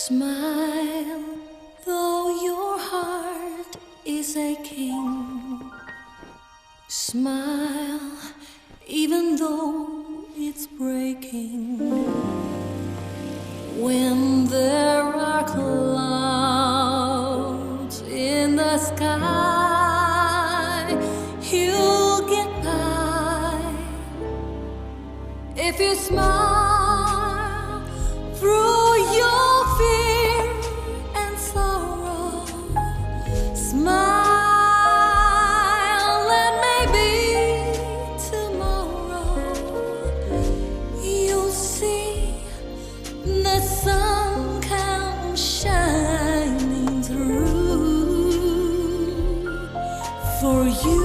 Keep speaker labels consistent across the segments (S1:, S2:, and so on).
S1: Smile, though your heart is aching. Smile, even though it's breaking. When there are clouds in the sky, you'll get by if you smile through your fear and sorrow. Smile, and maybe tomorrow you'll see the sun comes shining through for you.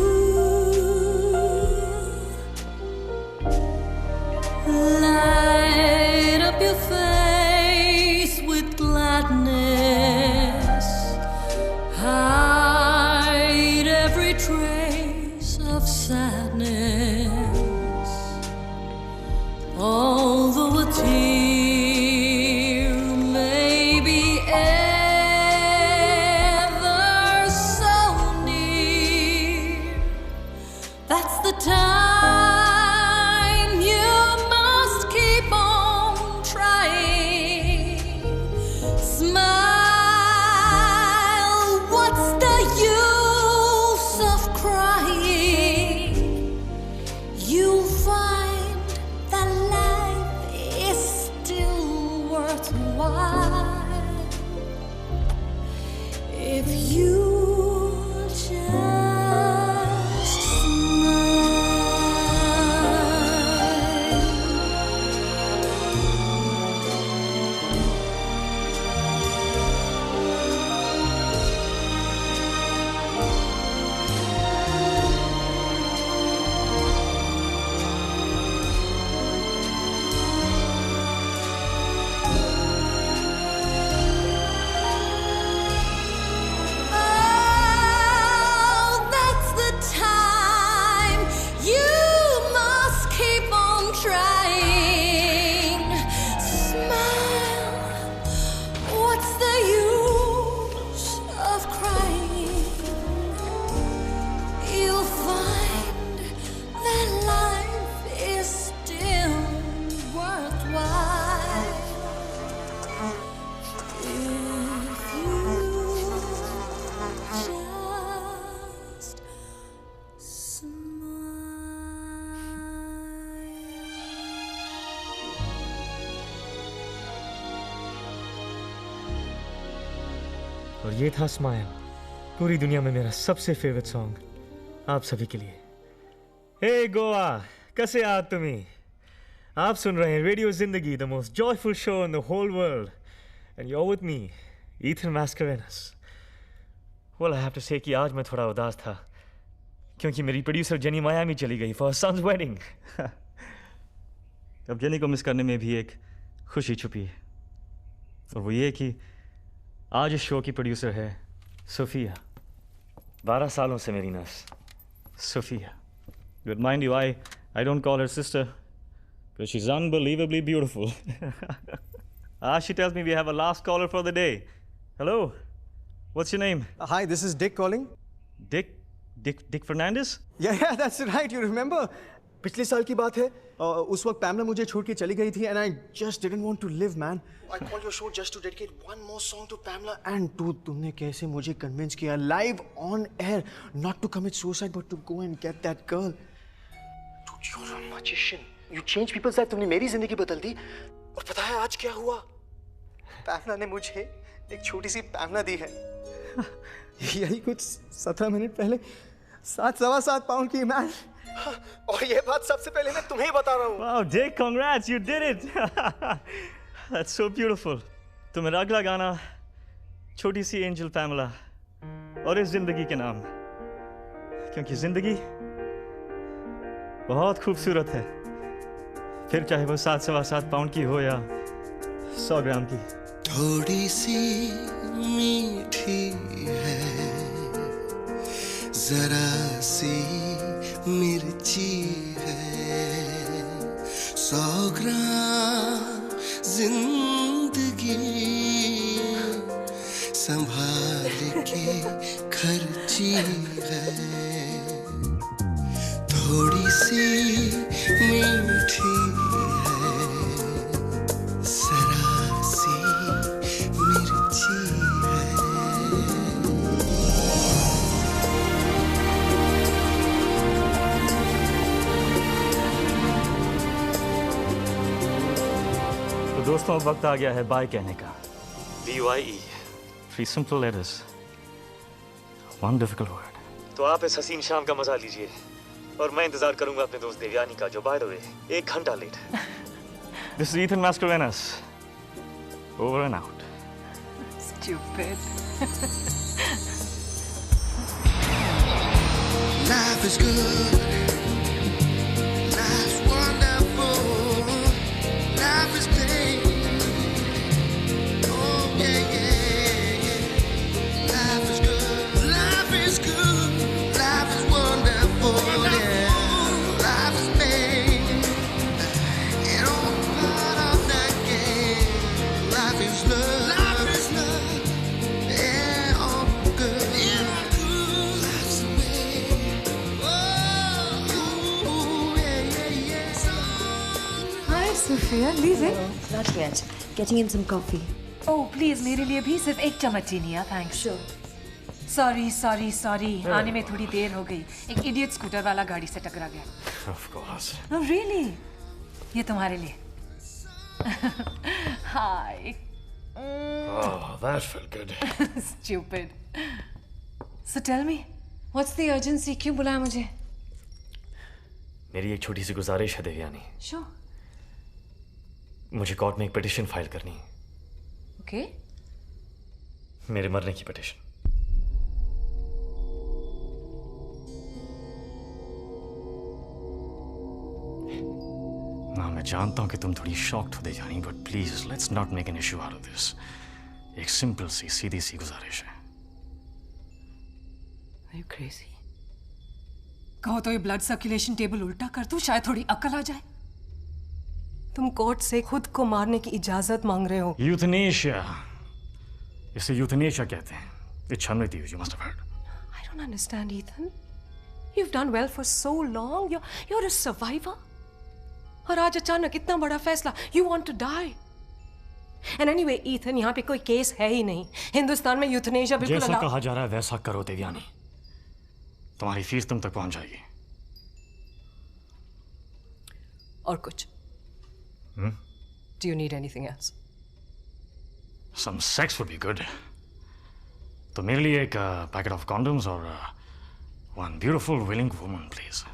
S1: Light up your face with gladness. Hide every trace of sadness. Although a tear may be ever so near, that's the time you must keep on trying. Smile, what's the use of crying? You'll find that life is still worthwhile if you just smile. Oh, that's the time you must keep on trying. Smile, what's the use of crying? You'll find that life is still worthwhile if you just
S2: और ये था smile, पूरी दुनिया में मेरा सबसे favourite song आप सभी के लिए। हे गोवा, कैसे आहात तुम्ही? आप सुन रहे हैं रेडियो जिंदगी, the most joyful show in the whole world, and you are with me, Ethan Mascarenhas. Well, I have to say कि आज मैं थोड़ा उदास था क्योंकि मेरी प्रोड्यूसर जेनी मायामी चली गई फॉर सन्स वेडिंग।
S3: अब जेनी को मिस करने में भी एक खुशी छुपी है, और वो ये कि आज इस शो की प्रोड्यूसर है सोफिया।
S2: 12 सालों से मेरी नस।
S3: Sophia. But mind you, I don't call her sister Because she's unbelievably beautiful. She tells me we have a last caller for the day. Hello. What's your name?
S4: Hi, this is Dick calling.
S3: Dick Fernandez?
S4: Yeah, that's right. You remember? पिछले साल की बात है उस वक्त पैमला मुझे छोड़ के चली गई थी and I just didn't want to live, man. I called your show just to dedicate one more song to Pamela and dude, तुमने कैसे मुझे convince किया live on air not to commit suicide but to go and get that girl. Dude, you're a magician. You change people's life. तुमने मेरी जिंदगी बदल दी और पता है आज क्या हुआ? पैमला ने मुझे एक छोटी सी पैमला दी है. यही कुछ 17 मिनट पहले 7.25 पाउंड की मैन. और ये बात सबसे पहले मैं तुम्हें ही बता रहा हूँ.
S3: Wow, Dick, congrats, you did it. That's so beautiful. तो मेरा अगला गाना छोटी सी एंजल पैमला और इस जिंदगी के नाम, क्योंकि जिंदगी बहुत खूबसूरत है, फिर चाहे वो 7.25 पाउंड की हो या 100 ग्राम की.
S5: थोड़ी सी मीठी है, जरा सी मिर्ची है, 100 ग्राम जिंदगी संभाल के खर्ची है. थोड़ी सी मीठी है, जरा सी मिर्ची है.
S3: तो दोस्तों अब वक्त आ गया है बाय कहने का. BYE, 3 simple letters, 1 difficult word.
S2: तो आप इस हसीन शाम का मजा लीजिए और मैं इंतजार करूंगा अपने दोस्त देवयानी का, जो बाय द वे 1 घंटा लेट है.
S3: This is Ethan Mascarenas. Over and out.
S6: Stupid.
S5: Life is good. Life's wonderful. Life is pain. Oh yeah, yeah, yeah. Life is good. Life is good. Life is wonderful. Yeah. Life is pain. And all part of the game. Life is love. Life is love. Yeah, all good. Yeah, good. Life's the way. Oh, ooh, yeah, yeah, yeah. So
S6: Hi, Sophia. Lise.
S7: Not yet. Getting in some coffee.
S6: Oh, please, मेरे लिए भी सिर्फ 1 चम्मच चीनी है, thanks.
S7: Sure.
S6: Sorry. आने में थोड़ी देर हो गई. एक इडियट स्कूटर वाला गाड़ी से टकरा गया.
S3: Of course.
S6: Oh, really? ये तुम्हारे लिए. Hi.
S2: Oh, that felt good.
S6: Stupid. So tell me, what's the urgency? क्यों बुलाया मुझे?
S2: मेरी एक छोटी सी गुजारिश है देवयानी.
S6: Sure.
S2: मुझे कोर्ट में एक पिटीशन फाइल करनी है,
S6: Okay.
S2: मेरे मरने की पिटीशन.
S3: ना मैं जानता हूं कि तुम थोड़ी शॉक्ड हो जानी, but please let's not make an issue out of this. एक सिंपल सी सीधी सी गुजारिश है.
S6: Are you crazy? कहो तो ये ब्लड सर्कुलेशन टेबल उल्टा कर दूं, शायद थोड़ी अकल आ जाए.
S8: तुम कोर्ट से खुद को मारने की इजाजत मांग रहे हो.
S3: यूथनेशिया, इसे यूथनेशिया कहते हैं. इच्छान्वित you must have heard.
S8: I don't understand, Ethan. You've done well for so long. You're a survivor. और आज अचानक इतना बड़ा फैसला. You want to die. And anyway, Ethan, यहाँ पे कोई केस है ही नहीं. हिंदुस्तान में यूथनेशिया बिल्कुल
S3: जैसा कहा जा रहा है वैसा करो देवयानी. तुम्हारी फीस तुम तक पहुंच जाएगी.
S8: और कुछ? Do you need anything else?
S3: Some sex would be good. तो मेरे लिए एक पैकेट ऑफ condoms और one beautiful willing woman, please.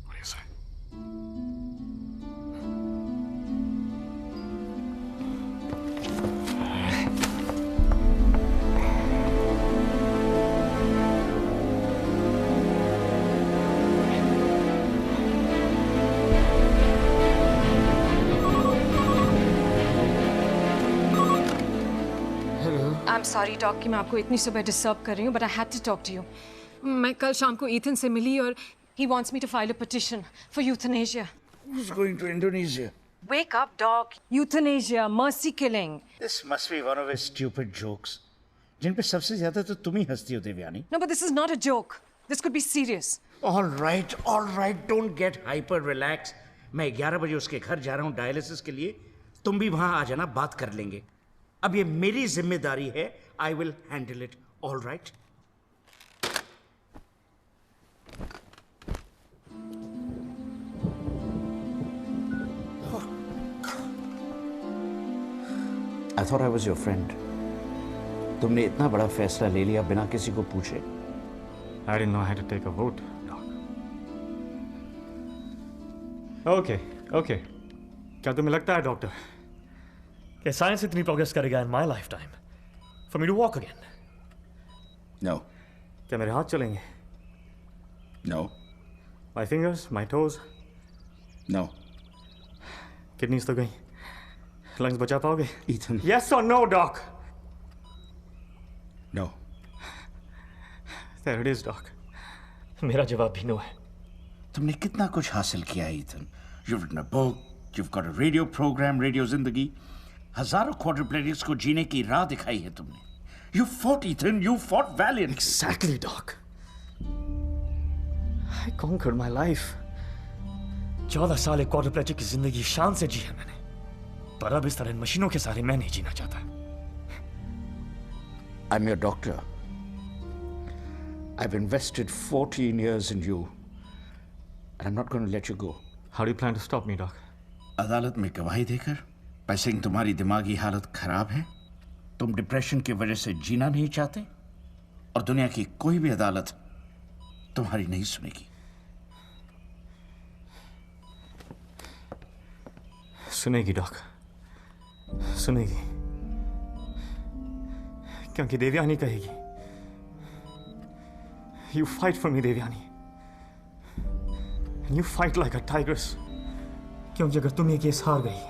S3: What do you say?
S6: I'm sorry, Doc, कि मैं आपको इतनी सुबह डिस्टर्ब कर रही हूँ, but I had to talk to you. मैं कल शाम को ईथन से मिली और he wants me to file a petition for euthanasia.
S9: Who's going to Indonesia?
S6: Wake up, Doc. Euthanasia, mercy killing.
S9: This must be one of his stupid jokes. जिन पे सबसे ज्यादा तो तुम ही हंसती हो Devyani.
S6: No, but this is not a joke. This could be serious.
S9: All right, don't get hyper, relax. मैं 11 बजे उसके घर जा रहा हूँ डायलिसिस के लिए. तुम भी वहां आ जाना, बात कर लेंगे. अब ये मेरी जिम्मेदारी है. I will handle it. All right? I thought I was your friend. तुमने इतना बड़ा फैसला ले लिया बिना किसी को पूछे.
S3: I didn't know I had to take a vote, Doc. Okay. क्या तुम्हें लगता है, डॉक्टर, कि साइंस इतनी प्रोग्रेस करेगा in my lifetime for me to walk again?
S9: No.
S3: क्या मेरे हाथ चलेंगे?
S9: No.
S3: My fingers, my toes?
S9: No.
S3: Kidneys तो गई. Lungs बचा पाओगे?
S9: Ethan.
S3: Yes or no, Doc?
S9: No.
S3: There it is, Doc. मेरा जवाब भी नो है.
S9: तुमने कितना कुछ हासिल किया, Ethan. You've written a book, you've got a radio program, Radio Zindagi. हजारों quadriplegics को जीने की राह दिखाई है तुमने. You fought, Ethan. You fought valiantly.
S3: Exactly, Doc. I conquered my life. 14 साल एक quadriplegic की जिंदगी शान से जी है मैंने. पर अब इस तरह इन मशीनों के सारे मैं नहीं जीना चाहता.
S9: I'm your doctor. I've invested 14 years in you. And I'm not going to let you go.
S3: How do you plan to stop me, Doc?
S9: अदालत में गवाही देकर पैसे तुम्हारी दिमागी हालत खराब है. तुम डिप्रेशन की वजह से जीना नहीं चाहते और दुनिया की कोई भी अदालत तुम्हारी नहीं सुनेगी.
S3: सुनेगी, डॉक. सुनेगी. क्योंकि देवयानी कहेगी. You fight for me, Devyani. And you fight like a tigress. क्योंकि अगर तुम ये केस हार गई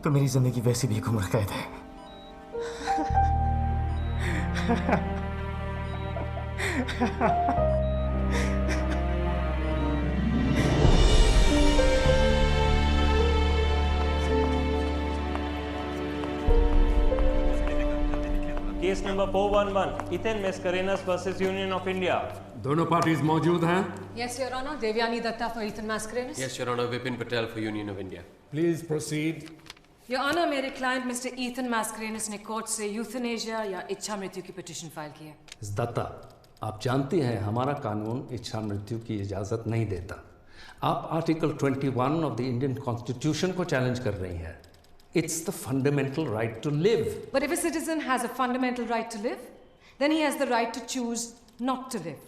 S3: तो मेरी जिंदगी वैसे भी एक उम्र कैद है.
S10: Case number 411 Ethan Mascarenhas versus union of India.
S11: दोनों पार्टीज मौजूद हैं.
S6: Yes, Your Honor. Devyani Datta for Ethan Mascarenhas.
S12: Yes, Your Honor. Vipin Patel for Union of India.
S11: Please proceed.
S6: Your Honor, मेरे क्लाइंट मिस्टर ईथन मैस्करेनस ने court से euthanasia या इच्छा मृत्यु की पिटीशन फाइल की है.
S11: दत्ता, आप जानती हैं हमारा कानून इच्छा मृत्यु की इजाजत नहीं देता. आप article 21 of the Indian constitution को चैलेंज कर रही हैं. It's the fundamental right to live.
S6: But if a citizen has a fundamental right to live, then he has the right to choose not to live.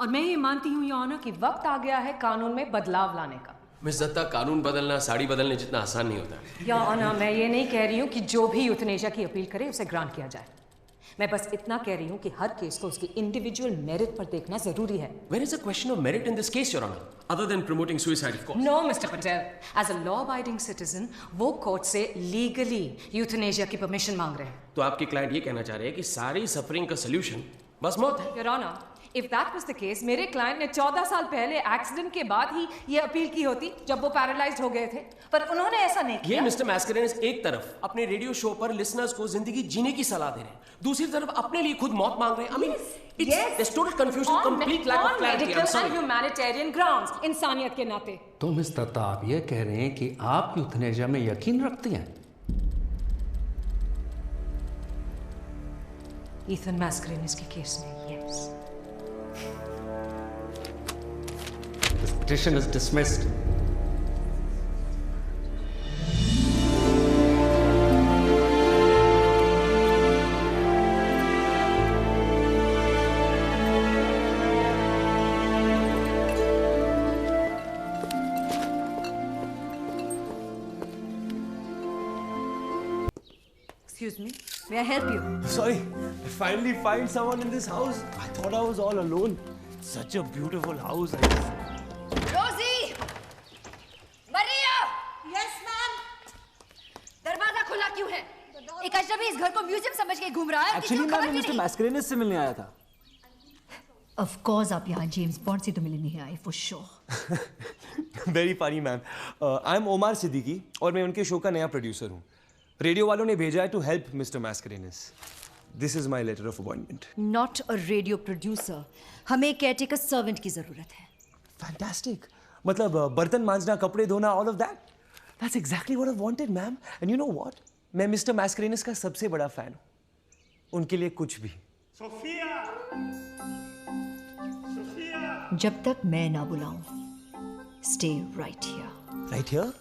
S6: और मैं ये मानती हूँ, Your Honor, कि वक्त आ गया है कानून में बदलाव लाने का.
S12: मिस दत्ता, कानून बदलना साड़ी बदलने जितना आसान नहीं होता.
S6: Your Honor, मैं ये नहीं कह रही हूँ कि जो भी यूथनेशिया की अपील करे उसे ग्रांट किया जाए. मैं बस इतना कह रही हूँ कि हर केस को उसकी इंडिविजुअल मेरिट पर देखना जरूरी है.
S12: Where is the question of merit in this case, Your Honor? Other than promoting suicide, of course.
S6: No, Mr. Patel. As a law-abiding citizen, वो कोर्ट से लीगली यूथनेशिया की परमिशन मांग रहे हैं.
S12: तो आपके क्लाइंट ये कहना चाह रहे हैं कि सारी सफरिंग का सलूशन बस मौत है.
S6: Your Honor, if that was the case, मेरे क्लाइंट ने 14 साल पहले एक्सीडेंट के बाद ही ये अपील की होती जब वो पैरालाइज्ड हो गए थे. पर उन्होंने ऐसा नहीं किया.
S12: ये मिस्टर मैस्करेनस एक तरफ अपने रेडियो शो पर लिसनर्स को जिंदगी जीने की सलाह दे रहे हैं, दूसरी तरफ अपने लिए खुद मौत मांग रहे हैं. I mean, it's total confusion, complete lack of clarity.
S6: On medical and humanitarian grounds, इंसानियत के नाते.
S11: तो मिस दत्ता, आप ये कह रहे हैं कि आप यूथनेशिया में यकीन रखती हैं?
S6: ईथन मैस्करेनस के केस में, yes.
S11: This petition is dismissed.
S6: Excuse me, may I help you?
S10: Sorry, I finally find someone in this house. I thought I was all alone. Such a beautiful house.
S13: Rosie! Maria! Yes, ma'am. दरवाजा खुला क्यों है? एक अजनबी इस घर को museum समझ के घूम रहा है.
S10: Actually, मैं मिस्टर मैस्करेनस से मिलने आया था.
S7: Of course आप यहाँ जेम्स बॉन्ड से तो मिलने नहीं आए for sure.
S10: Very funny ma'am. I'm Omar Siddiqui और मैं उनके शो का नया प्रोड्यूसर हूँ. रेडियो वालों ने भेजा है to help Mr. Mascarenas. This is my letter of appointment.
S7: Not a radio producer. हमें caretaker servant की जरूरत है.
S10: Fantastic. मतलब बर्तन मांजना, कपड़े धोना, all of that. That's exactly what I wanted, ma'am. And you know what? मैं Mr. Mascarenas का सबसे बड़ा फैन हूँ. उनके लिए कुछ भी.
S3: सोफिया! सोफिया!
S7: जब तक मैं ना बुलाऊं, stay right here.
S10: Right here?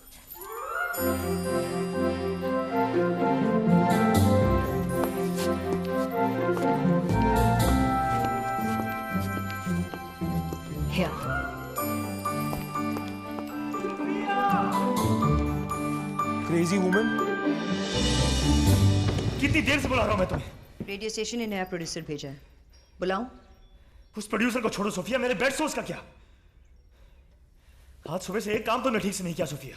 S7: Here.
S10: Crazy woman.
S2: कितनी देर से बुला रहा हूं मैं तुम्हें?
S7: रेडियो स्टेशन ने नया प्रोड्यूसर भेजा है. बुलाऊं?
S2: उस प्रोड्यूसर को छोड़ो सोफिया, मेरे बेड सोर्स का क्या? आज सुबह से एक काम तो मैं ठीक से नहीं किया Sophia.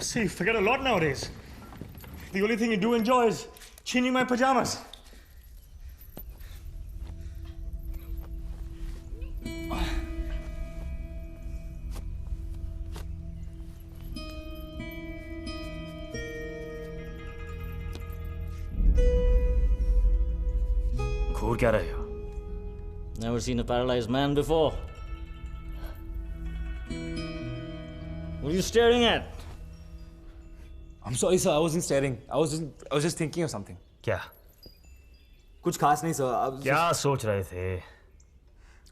S2: See, you forget a lot nowadays. The only thing you do enjoy is changing my pajamas. घूर क्या रहे हो?
S14: Never seen a paralyzed man before. What are you staring at?
S10: I'm sorry, sir. I wasn't staring. I was just thinking of something.
S2: क्या?
S10: कुछ खास नहीं, sir.
S2: क्या सोच रहे थे?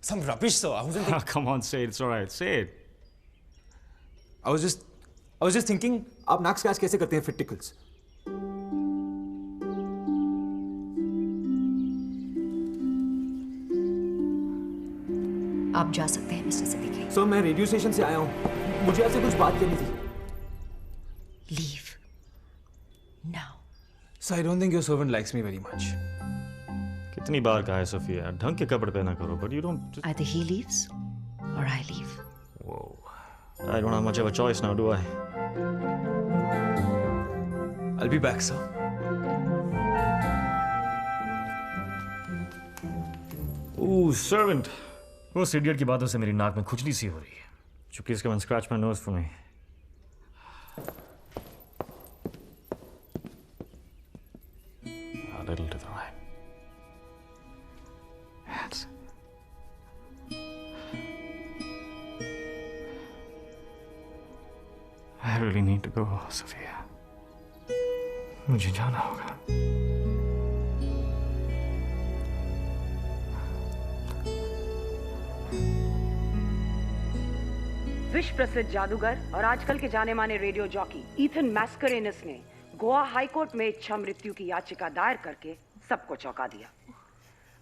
S10: Some rubbish, sir. I wasn't thinking.
S3: Come on, say it. It's all right. Say it.
S10: I was just thinking. आप नाक स्क्रैच कैसे करते हैं, fit tickles?
S7: आप जा सकते हैं मिस्टर सिद्दीकी.
S10: सर मैं रेडियो स्टेशन से आया हूँ. मुझे आपसे कुछ बात करनी थी.
S7: Leave now.
S10: Sir, I don't think your servant likes me very much.
S3: कितनी बार कहा है सोफिया, ढंग के कपड़े पहना करो, but you don't.
S7: Either he leaves or I leave.
S3: Whoa. I don't have much of a choice now, do I?
S10: I'll be back, sir.
S2: Ooh, servant. उस idiot की बातों से मेरी नाक में खुजली सी हो रही है.
S3: So please come and scratch my nose for me. A little to the right. Yes. I really need to go, Sophia. मुझे जाना होगा.
S15: विश्व प्रसिद्ध जादूगर और आजकल के जाने माने रेडियो जॉकी ईथन मैस्करेनस ने गोवा हाई कोर्ट में इच्छा मृत्यु की याचिका दायर करके सबको चौंका दिया.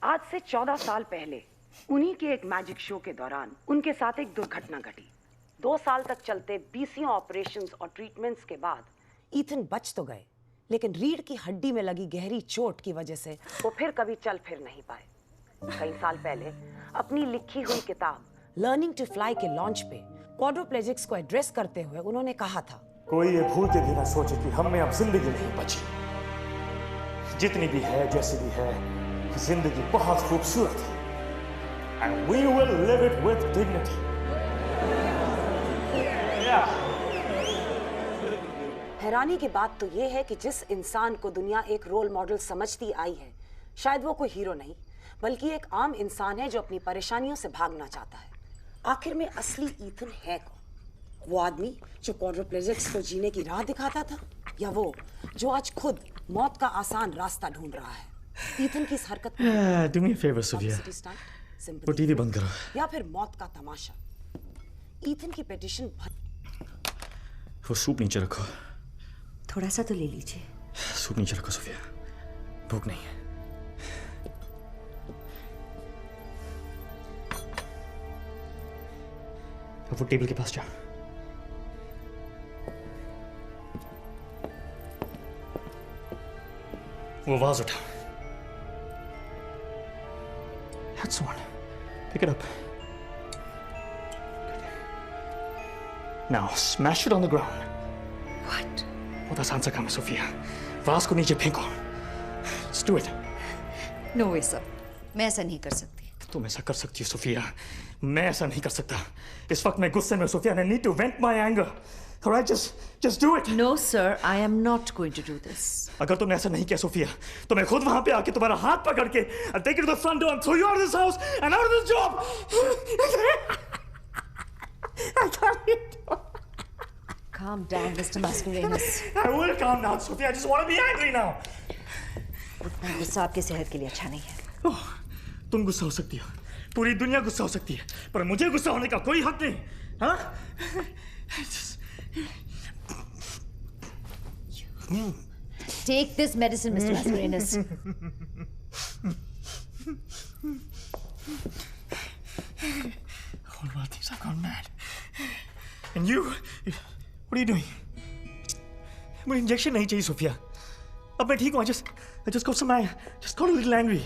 S15: आज से 14 साल पहले उन्हीं के एक मैजिक शो के दौरान उनके साथ एक दुर्घटना घटी. 2 साल तक चलते 20 ऑपरेशंस और ट्रीटमेंट्स के बाद ईथन बच तो गए, लेकिन रीढ़ की हड्डी में लगी गहरी चोट की वजह से वो फिर कभी चल फिर नहीं पाए. कई साल पहले अपनी लिखी हुई किताब लर्निंग टू फ्लाई के लॉन्च पे क्वाड्रोप्लेजिक्स को एड्रेस करते हुए उन्होंने कहा था,
S2: कोई ये भूल के भी ना सोचे कि हम में अब जिंदगी नहीं बची. जितनी भी है, जैसी भी है, जिंदगी बहुत खूबसूरत है. And we will live it with dignity. Yeah.
S15: हैरानी की बात तो ये है कि जिस इंसान को दुनिया एक रोल मॉडल समझती आई है, शायद वो कोई हीरो नहीं बल्कि एक आम इंसान है जो अपनी परेशानियों से भागना चाहता है. आखिर में असली ईथन है कौन? वो आदमी जो क्वाड्रोप्लेजिक्स को जीने की राह दिखाता था, या वो जो आज खुद मौत का आसान रास्ता ढूंढ रहा है? ईथन की इस हरकत
S3: Do me a favor, Sophia. वो टीवी बंद करो.
S15: या फिर मौत का तमाशा? ईथन की पिटीशन
S3: वो सूप नीचे रखो.
S7: थोड़ा सा तो ले लीजिए.
S3: सूप नीचे रखो सोफिया, भूख नहीं है. अब वो टेबल के पास जा. वो वाज उठा. That's the one. Pick it up. Now smash it on the ground.
S7: What?
S3: वो दस आंसर कम है सोफिया. वाज को नीचे फेंको. Just do it.
S7: No way, sir. मैं ऐसा नहीं कर सकती।
S3: तुम ऐसा कर सकती हो सोफिया, मैं ऐसा नहीं कर सकता। इस वक्त मैं गुस्से में Sophia, I need to vent my anger. All right, just do it.
S7: No, sir, I am not going to do this.
S3: अगर तुमने ऐसा नहीं किया सोफिया, तो मैं खुद वहां पे आके तुम्हारा हाथ पकड़ के I'll take you to the front door and throw you out of this house and out of this job. I can't.
S7: Calm down, Mr. Mascarenhas.
S3: I will calm down, Sophia. I just want to be angry now.
S7: इतना गुस्सा आपकी सेहत के लिए अच्छा नहीं है।
S3: तुम गुस्सा हो सकती हो, पूरी दुनिया गुस्सा हो सकती है, पर मुझे गुस्सा होने का कोई हक नहीं, हाँ?
S7: Take this medicine, Mr. Mascarenhas.
S3: All about things, I've gone mad. And you, what are you doing? मुझे इंजेक्शन नहीं चाहिए सोफिया, अब मैं ठीक हूँ। I just got a little angry.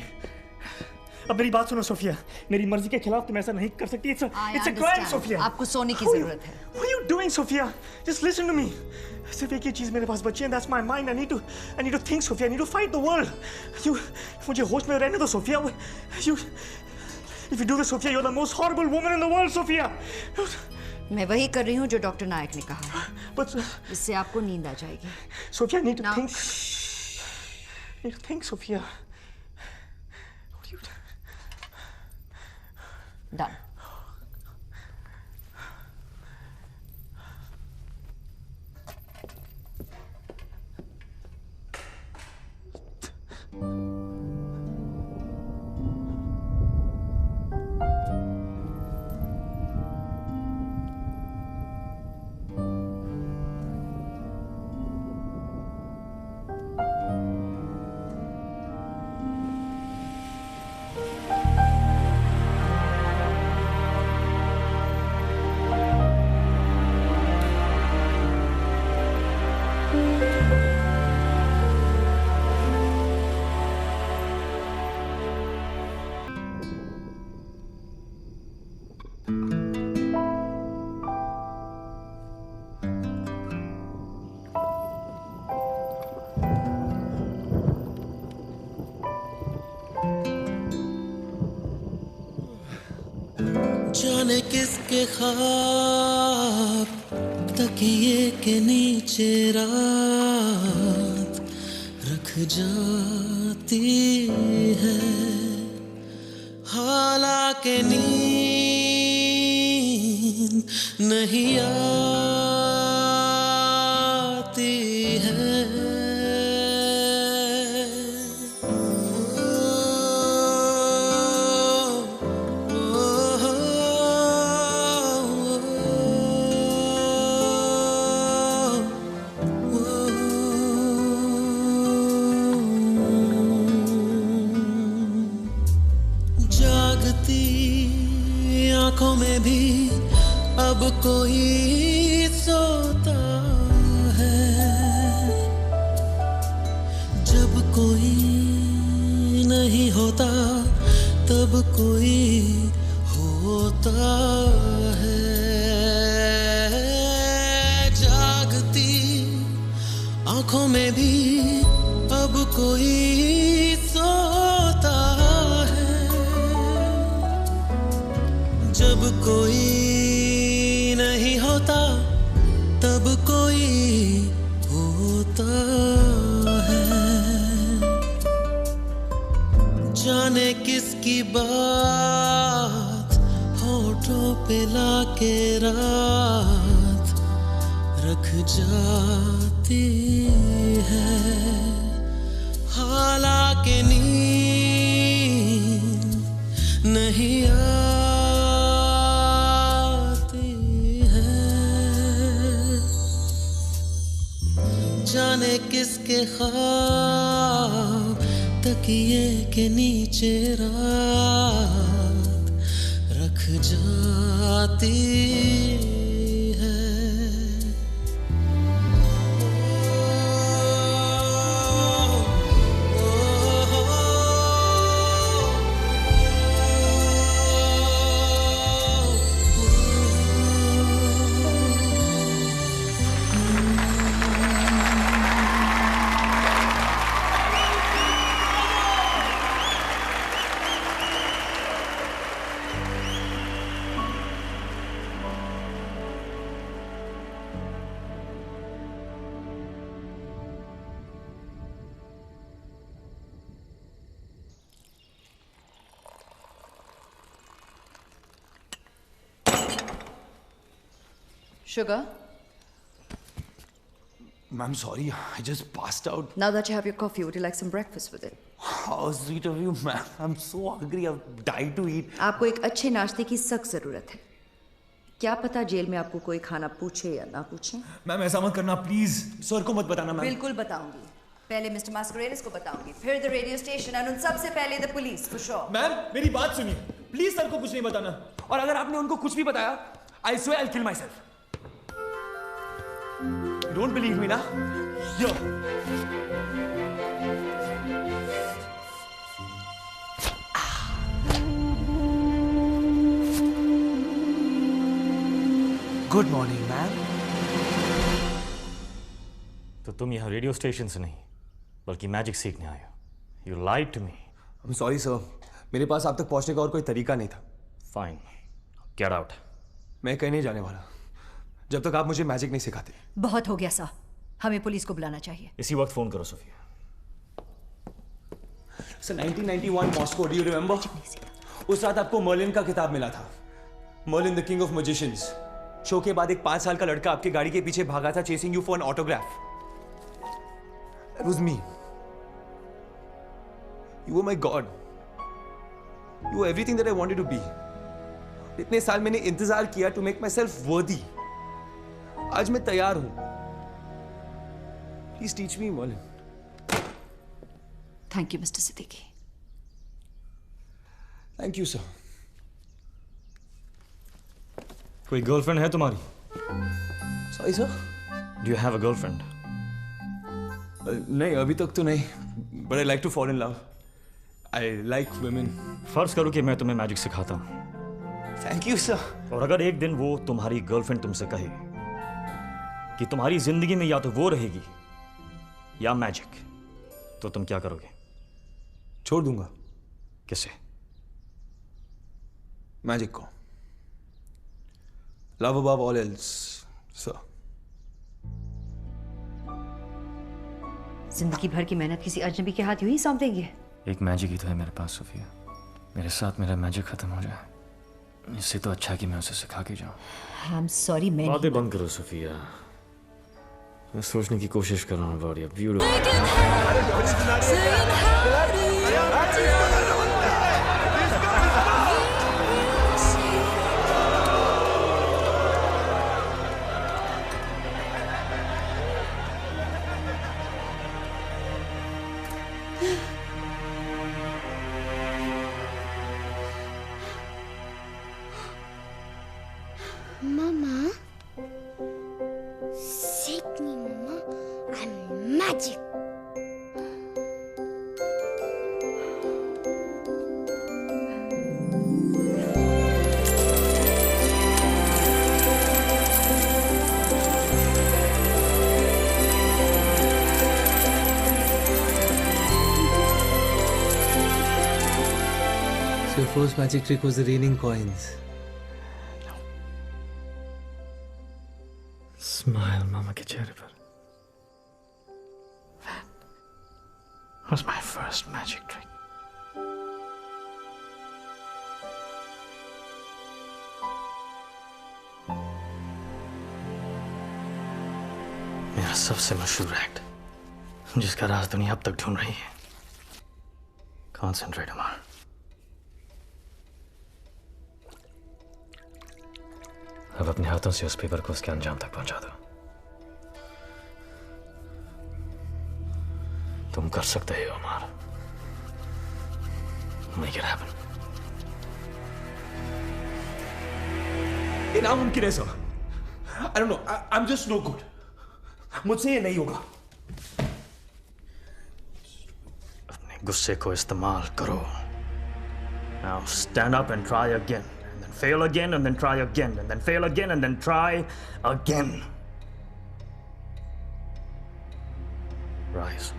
S3: अब मेरी बात सुनो सोफिया, मेरी मर्जी के खिलाफ तुम ऐसा नहीं कर सकती। It's a crime, Sophia.
S7: आपको सोने की जरूरत है।
S3: What are you doing, Sophia? Just listen to me. सिर्फ एक ही चीज मेरे पास बची है, that's my mind. I need to think, Sophia. I need to fight the world. मुझे होश में रहने दो, Sophia. If you do this, Sophia, you're the most horrible woman in the world, Sophia.
S7: मैं वही कर रही हूँ जो डॉक्टर नायक ने कहा। इससे आपको नींद आ जाएगी।
S3: Sophia, I need to think. I need to think, Sophia.
S7: Done.
S5: जाने किसके ख्वाब तकिए के नीचे रात रख जाती है, हालांकि नींद नहीं आती है। आंखों में भी अब कोई सोता है, जब कोई नहीं होता तब कोई होता है। जागती आंखों में भी अब कोई सोता है, जब कोई नहीं होता तब कोई होता है। जाने किसकी बात होठों पे लाके रात रख जाती है, हालांकि नींद नहीं जाने किसके ख्वाब तकिए के नीचे रात रख जाती है।
S7: Sugar?
S10: Ma'am, sorry, I just passed out.
S7: Now that you have your coffee, would you like some breakfast with it?
S10: How sweet of you, ma'am. I'm so hungry. I've died to eat.
S7: आपको एक अच्छे नाश्ते की सख्त जरूरत है। क्या पता जेल में आपको कोई खाना पूछे या ना पूछे?
S10: मैम ऐसा मत करना प्लीज। सर को मत बताना मैम।
S7: बिल्कुल बताऊंगी। पहले मिस्टर मास्करेनिस को बताऊंगी, फिर द रेडियो स्टेशन और उन सबसे पहले the police for sure.
S10: Ma'am मेरी बात सुनिए, प्लीज सर को कुछ नहीं बताना। और अगर आपने उनको कुछ भी बताया, I swear I'll kill myself. You don't believe me, ना? Yo. Good morning, ma'am.
S3: तो तुम यहाँ रेडियो स्टेशन से नहीं बल्कि मैजिक सीखने आए हो। You lied to me.
S10: I'm sorry, sir. मेरे पास आप तक पहुंचने का और कोई तरीका नहीं था।
S3: Fine. Get out.
S10: मैं कहीं नहीं जाने वाला जब तक आप मुझे मैजिक नहीं सिखाते।
S7: बहुत हो गया सर, हमें पुलिस को बुलाना चाहिए।
S3: इसी वक्त फोन करो Sophia.
S10: Sir 1991 Moscow, do you remember? उस रात आपको मर्लिन का किताब मिला था, Merlin the king of magicians. Show के बाद एक 5 साल का लड़का आपके गाड़ी के पीछे भागा था, chasing you for an autograph. That was me. You were my God. You were everything that I wanted to be. इतने साल मैंने इंतजार किया to make myself worthy. आज मैं तैयार हूं। Please teach me, Merlin.
S7: Thank you, Mr. Siddiqui.
S10: Thank you, sir.
S3: कोई गर्लफ्रेंड है तुम्हारी?
S10: Sorry, sir.
S3: Do you have a girlfriend?
S10: नहीं, अभी तक तो नहीं। But I like to fall in love. I like women.
S3: फर्ज करो कि मैं तुम्हें मैजिक सिखाता हूँ।
S10: Thank you, sir.
S3: और अगर एक दिन वो तुम्हारी गर्लफ्रेंड तुमसे कहे कि तुम्हारी जिंदगी में या तो वो रहेगी या मैजिक, तो तुम क्या करोगे?
S10: छोड़ दूंगा।
S3: किसे?
S10: मैजिक को। Love above all else, sir.
S7: जिंदगी भर की मेहनत किसी अजनबी के हाथ यूं ही सौंप देंगे?
S3: एक मैजिक ही तो है मेरे पास सोफिया। मेरे साथ मेरा मैजिक खत्म हो जाए, इससे तो अच्छा कि मैं उसे सिखा के जाऊं।
S7: I'm sorry, मैं
S3: बातें बंद करो सोफिया। मैं सोचने की कोशिश कर रहा हूँ about your beautiful।
S16: Mama, shake me, Mama. I'm magic.
S10: So your first magic trick was the raining coins.
S2: Smile मामा के चेहरे पर।
S3: That was my first magic trick. मेरा सबसे मशहूर एक्ट, जिसका राज दुनिया अब तक ढूंढ रही है। Concentrate, Amar. अब अपने हाथों से उस पेपर को उसके अंजाम तक पहुंचा दो। तुम कर सकते हो अमर। Make it happen.
S10: ये नामुमकिन है sir. I don't know. I'm just no good. मुझसे ये नहीं होगा।
S3: अपने गुस्से को इस्तेमाल करो। Now stand up and try again. Fail again and then try again and then fail again and then try again. Rise.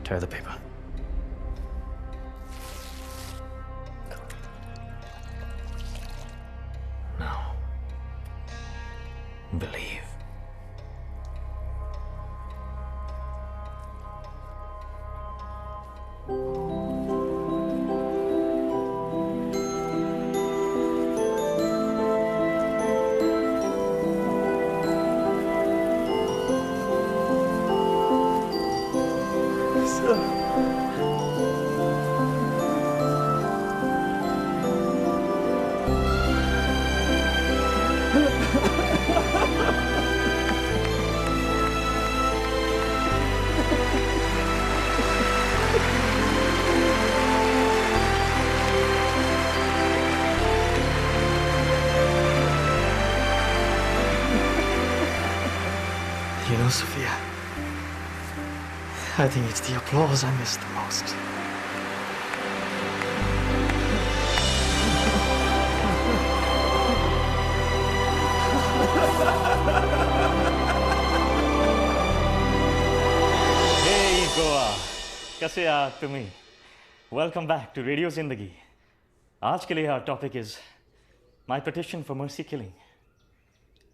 S3: Tear the paper. Now, believe. You know, Sophia, I think it's the applause I miss the most. Hey, Goa. कैसे आप तुम्ही? Welcome back to Radio Zindagi. आज के लिए our topic is my petition for mercy killing,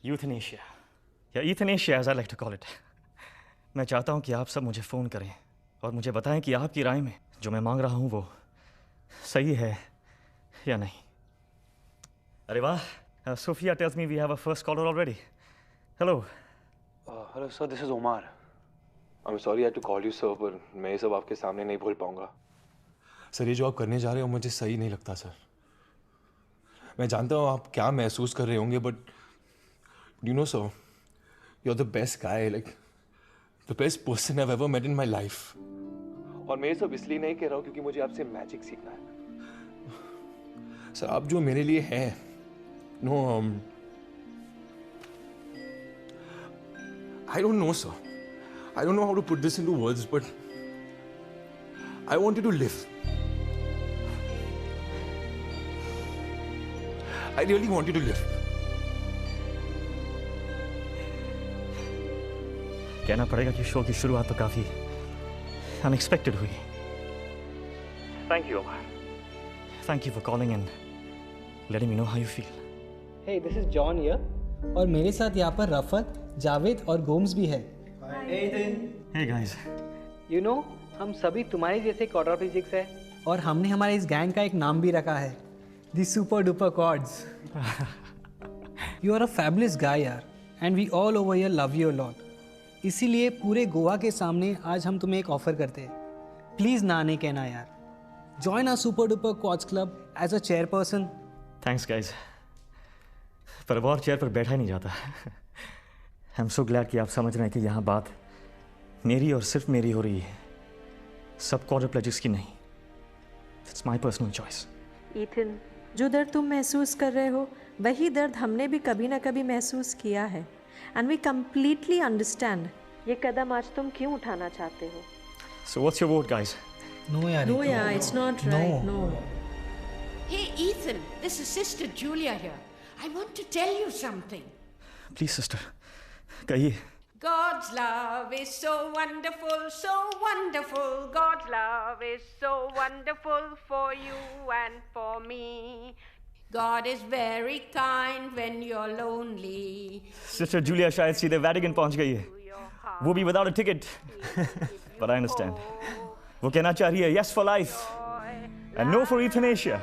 S3: euthanasia. या euthanasia as I like to call it. मैं चाहता हूँ कि आप सब मुझे फ़ोन करें और मुझे बताएं कि आपकी राय में जो मैं मांग रहा हूँ वो सही है या नहीं. अरे वाह, Sophia tells me we have a first caller already. Hello.
S10: Hello sir, this is Omar. I'm sorry I had to call you sir, पर मैं ये सब आपके सामने नहीं बोल पाऊंगा. सर, ये जो आप करने जा रहे हो मुझे सही नहीं लगता सर. मैं जानता हूँ आप क्या महसूस कर रहे होंगे, but you know sir, you're the best guy, like the best person I've ever met in my life. और मैं ये सब इसलिए नहीं कह रहा हूँ क्योंकि मुझे आपसे मैजिक सीखना है. सर, आप जो मेरे लिए हैं, no, I don't know sir. I don't know how to put this into words, but I want you to live. I really want you to live.
S3: कहना पड़ेगा कि शो की शुरुआत तो काफी अनएक्सपेक्टेड हुई. Thank you, Omar. Thank you for calling and letting me know how you feel.
S17: Hey, this is John here. और मेरे साथ यहाँ पर रफत, जावेद और गोम्स भी है.
S3: Hey guys.
S17: You know, हम सभी तुम्हारे जैसे क्वाड्राप्लेजिक्स है और हमने हमारे इस गैंग का एक नाम भी रखा है, The Super Duper Quads. You are a fabulous guy यार, and we all over here love you a lot. इसीलिए पूरे गोवा के सामने आज हम तुम्हें एक ऑफर करते हैं. प्लीज ना नहीं कहना यार. Join our Super Duper Quads Club as a chairperson.
S3: Thanks guys. पर अब और चेयर पर बैठा ही नहीं जाता. I'm so glad कि आप समझ रहे हैं कि यहाँ बात मेरी और सिर्फ मेरी हो रही है, सब क्वाड्रिप्लेजिक्स की नहीं. It's my personal choice.
S18: Ethan, जो दर्द तुम महसूस कर रहे हो वही दर्द हमने भी कभी ना कभी महसूस किया है. And we completely understand ये कदम आज तुम क्यों उठाना चाहते हो.
S3: So what's your vote, guys?
S17: No, yaar.
S18: No, yeah, it's not right. No.
S13: Hey, Ethan, this is Sister Julia here. I want to tell you something.
S3: Please, sister, कहिए.
S13: God's love is so wonderful, so wonderful. God's love is so wonderful for you and for me. God is very kind when you're lonely.
S3: Sister Julia शायद सीधे Vatican पहुंच गई है. वो भी without a ticket. But I understand. वो कहना चाह रही है yes for life and no for euthanasia.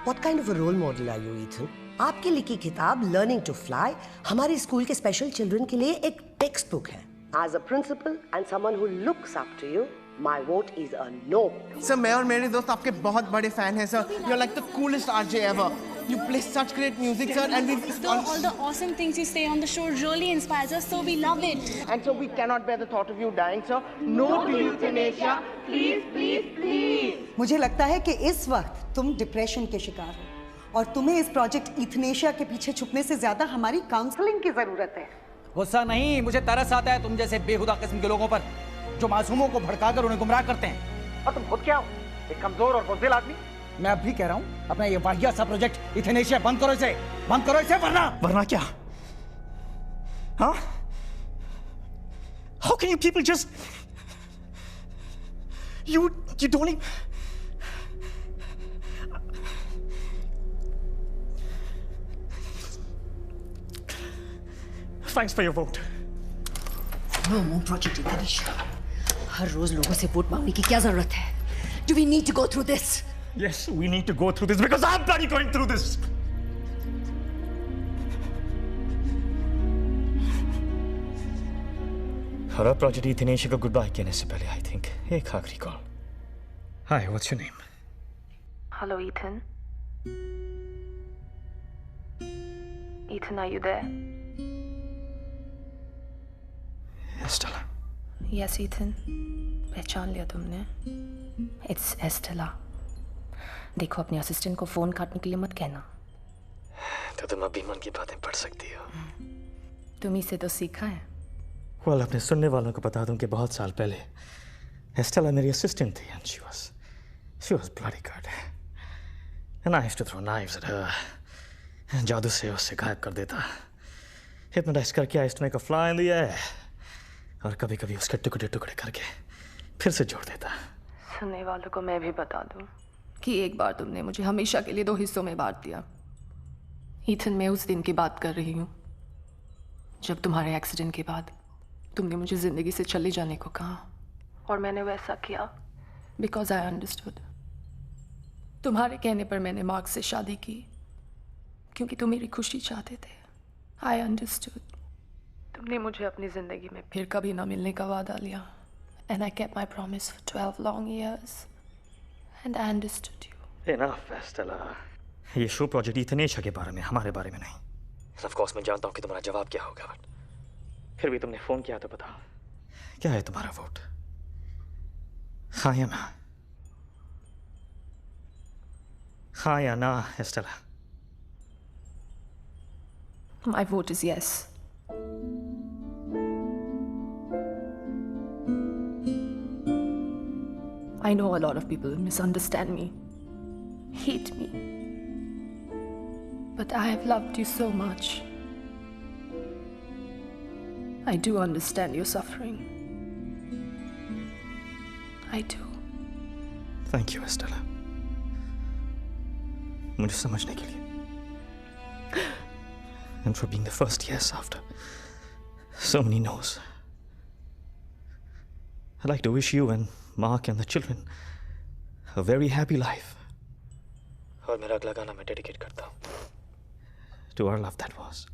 S19: What kind of a role model are you, Ethan? आपकी लिखी किताब Learning to Fly हमारे स्कूल के स्पेशल चिल्ड्रन के लिए एक टेक्स्ट बुक है. As a principal and someone who looks up to you, my vote is a no.
S4: Sir, मैं और मेरे दोस्त आपके बहुत बड़े फैन हैं sir. You're like the coolest RJ ever. You play such great music, sir, and we
S20: all the awesome things you say on the show really inspires us, so we love it.
S4: And so we cannot bear the thought of you dying, sir. No to euthanasia, please, please, please.
S21: मुझे लगता है कि इस वक्त तुम depression के शिकार हो और तुम्हें इस प्रोजेक्ट यूथनेशिया के पीछे छुपने से ज्यादा हमारी काउंसलिंग की जरूरत है.
S22: गुस्सा नहीं, मुझे तरस आता है तुम जैसे बेहुदा किस्म के लोगों पर जो मासूमों को भड़काकर उन्हें गुमराह करते हैं. और तुम खुद क्या हो? एक कमजोर और बुज़दिल आदमी. मैं अब भी कह रहा हूँ, अपना ये वाहियात सा प्रोजेक्ट यूथनेशिया बंद करो इसे, वरना
S3: क्या? हाँ? How can you people just you don't even Thanks for your vote.
S19: No more project euthanasia. हर रोज लोगों से वोट मांगने की क्या जरूरत है? Do we need to go through this?
S3: Yes, we need to go through this because I'm bloody going through this.
S2: और अब प्रोजेक्ट इथनेशिया को गुड बाय कहने से पहले आई थिंक एक आखिरी call. Hi, what's your name?
S1: Hello, Ethan. Ethan, are you there?
S2: Estella.
S1: Yes, Ethan. पहचान लिया तुमने? It's Estella. देखो, अपने असिस्टेंट को फोन काटने के लिए मत कहना.
S2: तो तुम अभी मन की बातें पढ़ सकती हो.
S1: तुम ही से तो सीखा है.
S2: Well, अपने सुनने वालों को बता दूं कि बहुत साल पहले एस्टेला मेरी असिस्टेंट थी and she was bloody good. And I used to throw knives at her. जादू से उससे गायब कर देता. Hypnotize करके I used to make her fly in the air. और कभी-कभी उसके टुकड़े-टुकड़े करके फिर से जोड़ देता.
S1: सुनने वालों को मैं भी बता दूं कि एक बार तुमने मुझे हमेशा के लिए 2 हिस्सों में बांट दिया. ईथन, मैं उस दिन की बात कर रही हूँ जब तुम्हारे एक्सीडेंट के बाद तुमने मुझे जिंदगी से चले जाने को कहा. और मैंने वैसा किया बिकॉज आई अंडरस्टूड. तुम्हारे कहने पर मैंने मार्क से शादी की क्योंकि तुम मेरी खुशी चाहते थे. I understood. तुमने मुझे अपनी जिंदगी में फिर कभी ना मिलने का वादा लिया. And I kept my promise for 12 long years. And I understood you.
S2: Enough, Estella. ये शो प्रोजेक्ट इथनेशिया के बारे में, हमारे बारे में नहीं. ऑफ कोर्स मैं जानता हूँ कि तुम्हारा जवाब क्या होगा, बट फिर भी तुमने फोन किया तो बताओ, क्या है तुम्हारा वोट? हाँ या ना? हाँ या ना, Estella?
S1: My vote is yes. I know a lot of people misunderstand me, hate me, but I have loved you so much. I do understand your suffering. I do.
S2: Thank you, Estella. मुझे समझने के लिए. And for being the first yes after so many no's. I'd like to wish you and Mark and the children a very happy life. और मेरा अगला गाना मैं dedicate करता हूँ to our love that was.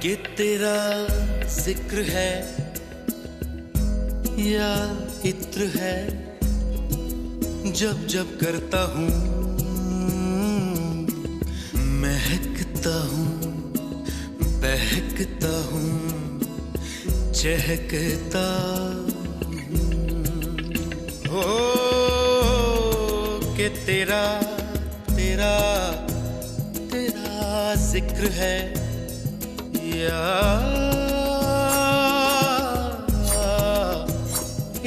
S5: कि तेरा जिक्र है या इत्र है, जब जब करता हूँ महकता हूँ, बहकता हूँ, चहकता हो कि तेरा तेरा तेरा जिक्र है या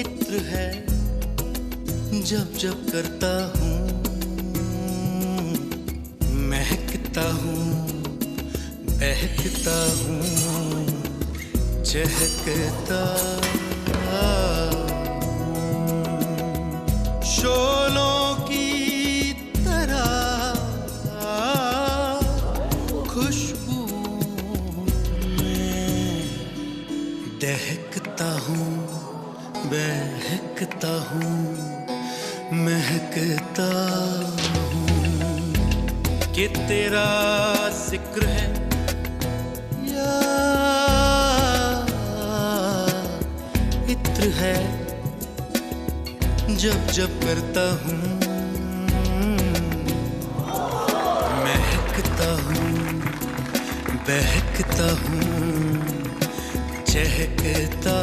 S5: इत्र है, जब जब करता हूँ महकता हूँ, बहकता हूँ, चहकता शोलों की तरह खुशबू दहकता हूँ, बहकता हूँ, महकता हूँ कि तेरा जिक्र है या इत्र है, जब जब करता हूँ महकता हूँ, बहकता हूँ, चहकता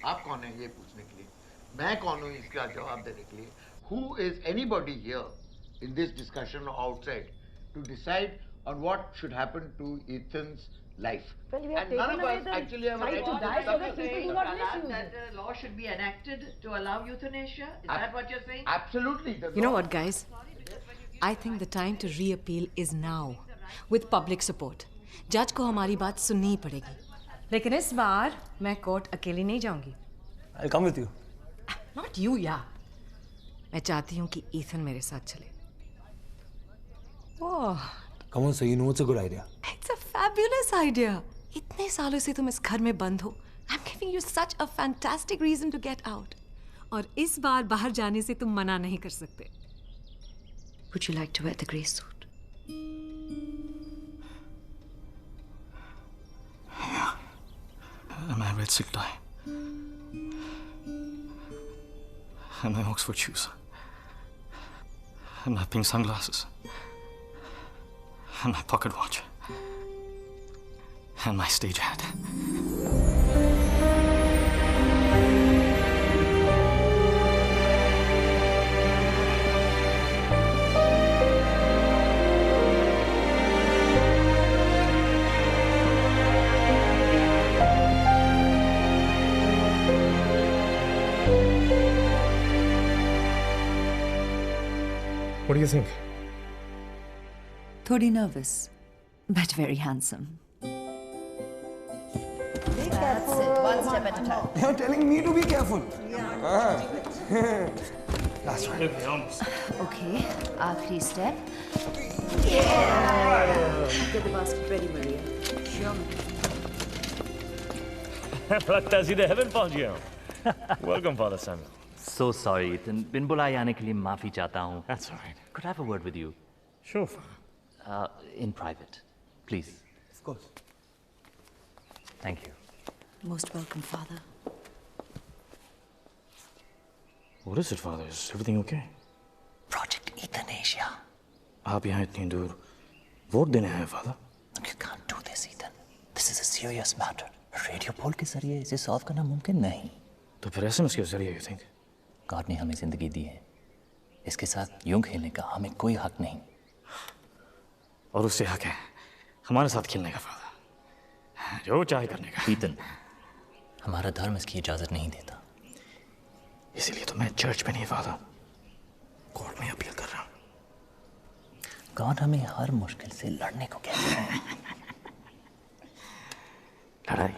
S8: आप कौन है ये पूछने के लिए? मैं कौन हूँ इसका जवाब देने के लिए? Who is anybody here in this discussion or outside to decide on what should happen to Ethan's life?
S21: Well, we have
S8: And none
S21: taken
S8: of
S21: away
S8: us
S21: the
S8: actually have a
S21: right
S8: right
S21: to
S8: to
S21: die so
S8: discuss
S21: that
S8: it.
S21: people do not misuse
S9: That
S21: it.
S9: law should be enacted to allow euthanasia? Is that what you're saying?
S8: Absolutely.
S6: You know what, guys? I think the time to reappeal is now, with public support. जज को हमारी बात सुननी ही पड़ेगी. लेकिन इस बार मैं court अकेली नहीं जाऊंगी.
S10: I'll come with you.
S6: Not you, yeah. मैं चाहती हूँ कि ईथन मेरे साथ चले. ओह,
S10: Come on, so you know it's a good idea.
S6: it's a fabulous idea. इतने सालों से तुम इस घर में बंद हो. I'm giving you such a fantastic reason to get out. और इस बार बाहर जाने से तुम मना नहीं कर सकते. Would you like to wear the grey suit?
S3: Yeah. And my red silk tie. And my Oxford shoes. And my pink sunglasses. And my pocket watch. And my stage hat.
S2: What do you think?
S7: थोड़ी nervous, but very handsome.
S9: That's it. One step at a time.
S10: You're telling me to be careful. That's right.
S7: Okay, आखिरी step.
S9: Get the basket ready, Maria. Sure.
S14: लगता है सीधे heaven पहुंच गया हूँ. Welcome, Father Samuel.
S23: So sorry, Ethan. बिन बुलाए आने के लिए माफी चाहता हूँ.
S14: That's all right.
S23: Could I have a word with you?
S14: Sure.
S23: In private, please.
S10: Of course.
S23: Thank you.
S7: Most welcome, Father.
S3: What is it, Father? Is everything okay?
S23: Project Euthanasia.
S3: आप यहाँ इतनी दूर वोट देने आए, Father?
S23: You can't do this, Ethan. This is a serious matter. Radio poll के जरिए इसे solve करना मुमकिन नहीं.
S3: तो फिर SMS के जरिए, you think?
S23: गॉड ने हमें जिंदगी दी है. इसके साथ यूं खेलने का हमें कोई हक नहीं.
S3: और उससे हक है हमारे साथ खेलने का, Father. जो चाहे करने का.
S23: ईथन, हमारा धर्म इसकी इजाजत नहीं देता.
S3: इसीलिए तो मैं चर्च में नहीं, Father. कोर्ट में अपील कर रहा हूँ.
S23: गॉड हमें हर मुश्किल से लड़ने को कहता है.
S3: लड़ाई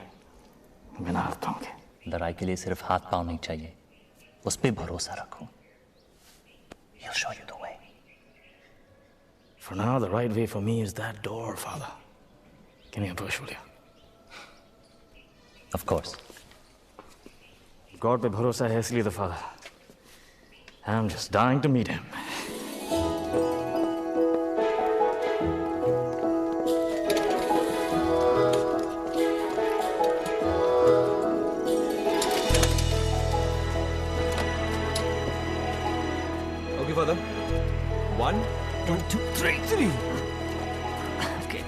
S3: बिना हाथों के.
S23: लड़ाई के लिए सिर्फ हाथ पाँव नहीं चाहिए. उस पे भरोसा रखो. He'll show you the way.
S3: For now, the right way for me is that door, Father. Give me a push, will you?
S23: Of course.
S3: God पे भरोसा है इसलिए तो, Father. I'm just dying to meet him.
S10: Okay, Father. 1, 2, 3.
S23: Okay.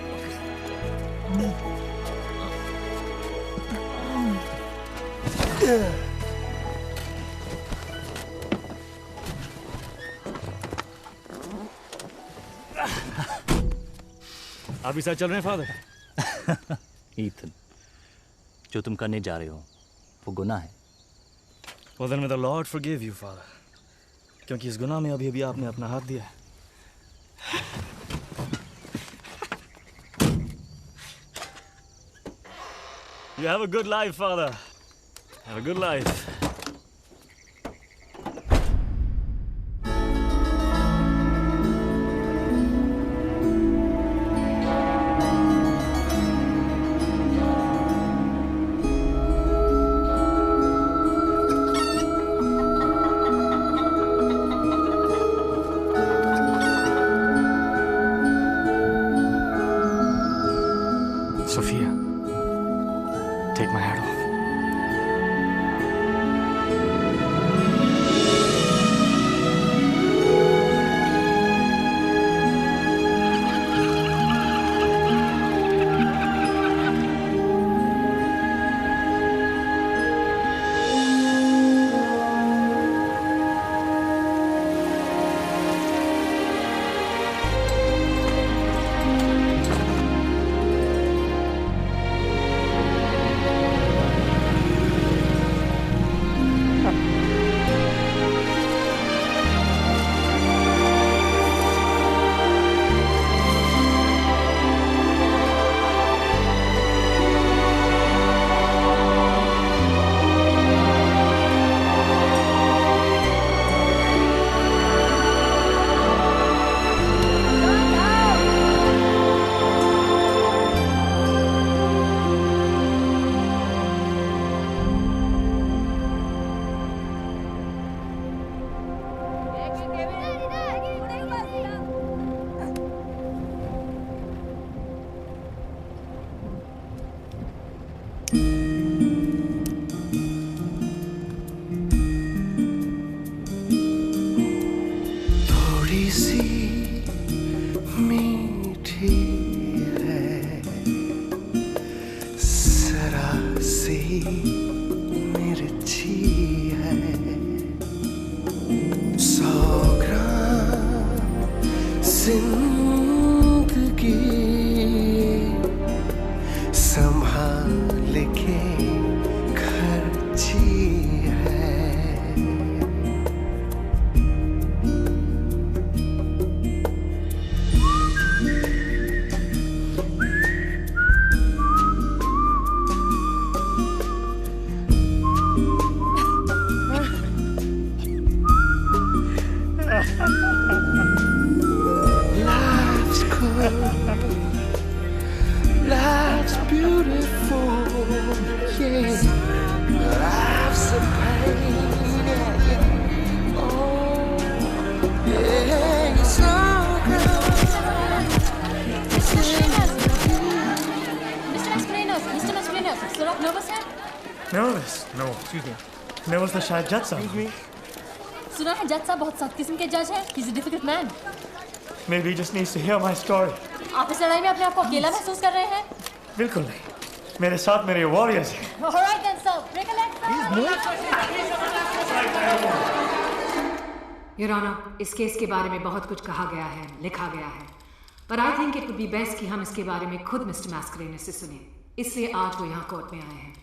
S3: आप भी साथ चल रहे हैं, Father?
S23: ईथन, जो तुम करने जा रहे हो वो गुनाह है.
S3: Well, then may the Lord forgive you, Father. क्योंकि इस गुनाह में अभी आपने अपना हाथ दिया है. You have a good life, Father. Have a good life. Sophia, take my hat off.
S5: Life's good. Life's beautiful. Yeah. Life's a pain. Yeah, yeah. Oh, yeah. It's all good.
S11: Mr. Mascarenas, sir, आप nervous हैं?
S3: Nervous? No, excuse me. Nervous तो शायद जज साहब.
S11: सुना है जज साहब बहुत सख्त किस्म के जज हैं. He's a difficult man.
S3: Maybe he just needs to hear my story.
S11: आप इस लड़ाई में अपने आप को अकेला महसूस कर रहे हैं?
S3: बिल्कुल नहीं. मेरे साथ मेरे वॉरियर्स हैं.
S11: All right then, sir. Break a leg,
S6: Your Honor, इस केस के बारे में बहुत कुछ कहा गया है, लिखा गया है. But I think it would be best कि हम इसके बारे में खुद मिस्टर मैस्करेनस से सुने. इसलिए आज वो यहाँ कोर्ट में आए हैं.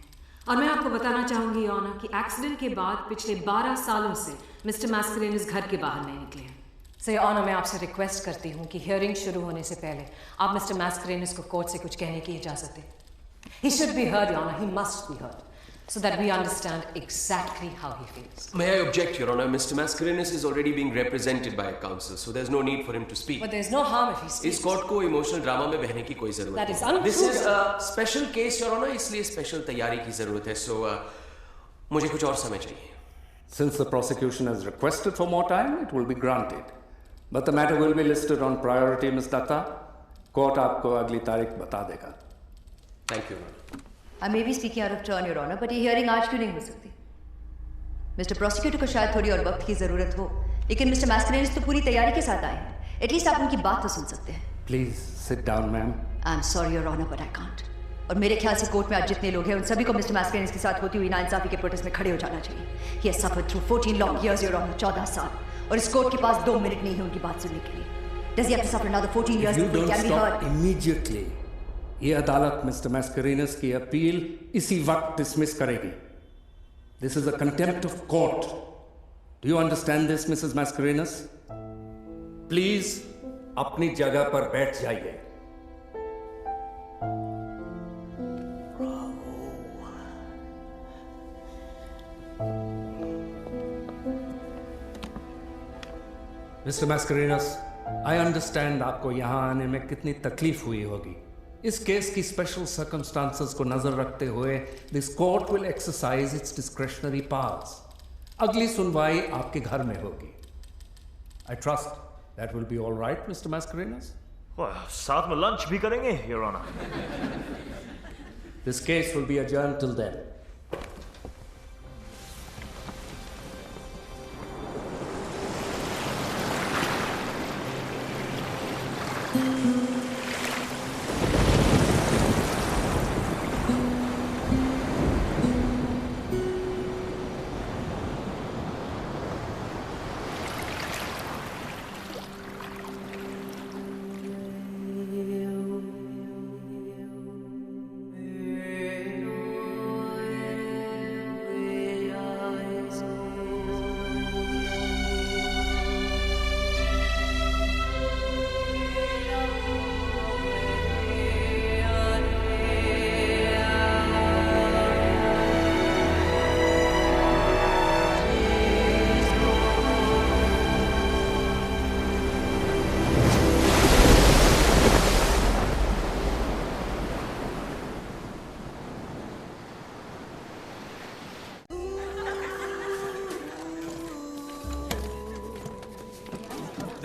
S6: और मैं आपको बताना चाहूंगी ऑनर कि एक्सीडेंट के बाद पिछले 12 सालों से मिस्टर मैस्करेनस घर के बाहर नहीं निकले हैं. सो ऑनर, मैं आपसे रिक्वेस्ट करती हूँ कि हियरिंग शुरू होने से पहले आप मिस्टर मैस्करेनस को कोर्ट से कुछ कहने की इजाजत दें. He should be heard, Your Honor. He must be heard, so that we understand exactly how he feels.
S12: May I object, Your Honor? Mr. Mascarenas is already being represented by a counsel, so there's no need for him to speak.
S6: But there's no harm if he speaks.
S12: इस court को emotional drama में बहने की कोई जरूरत
S6: That is
S12: नहीं.
S6: untrue.
S12: This is a special case, Your Honor, इसलिए special तैयारी की जरूरत है. So मुझे कुछ और समय चाहिए.
S15: Since the prosecution has requested for more time, it will be granted. But the matter will be listed on priority, Ms. Datta. Court आपको अगली तारीख बता देगा.
S12: Thank you, Your Honor.
S7: I may be speaking out of turn, Your Honor, but ये hearing आज क्यों नहीं हो सकती? मिस्टर प्रोसिक्यूटर को शायद थोड़ी और वक्त की जरूरत हो, लेकिन मिस्टर मैस्करेनस तो पूरी तैयारी के साथ आए हैं. एटलीस्ट आप उनकी बात तो सुन सकते हैं.
S15: Please sit down, ma'am.
S7: I'm sorry, Your Honor, but I can't. और मेरे ख्याल से कोर्ट में आज जितने लोग हैं उन सभी को मिस्टर मैस्करेनस के साथ होती हुई नाइंसाफी के प्रोटेस्ट में खड़े हो जाना चाहिए. He has suffered through 14 long years, Your Honor, 14 साल. और इस कोर्ट के पास 2 मिनट नहीं है उनकी बात सुनने के लिए. Does he have to suffer another 14 years
S15: If you
S7: before he
S15: don't
S7: can be
S15: stop
S7: heard?
S15: immediately, ये अदालत मिस्टर मैस्करेनस की अपील इसी वक्त डिसमिस करेगी. This is a contempt of court. Do you understand this, Mrs. Mascarenas? Please, अपनी जगह पर बैठ जाइए. Mr. Mascarenas, I understand आपको यहाँ आने में कितनी तकलीफ हुई होगी. इस केस की स्पेशल सर्कमस्टांसेस को नजर रखते हुए this court will exercise its discretionary powers. अगली सुनवाई आपके घर में होगी. I trust that will be all right, mister Mascarenhas.
S14: साथ में लंच भी करेंगे, your honour.
S15: This case will be adjourned till then.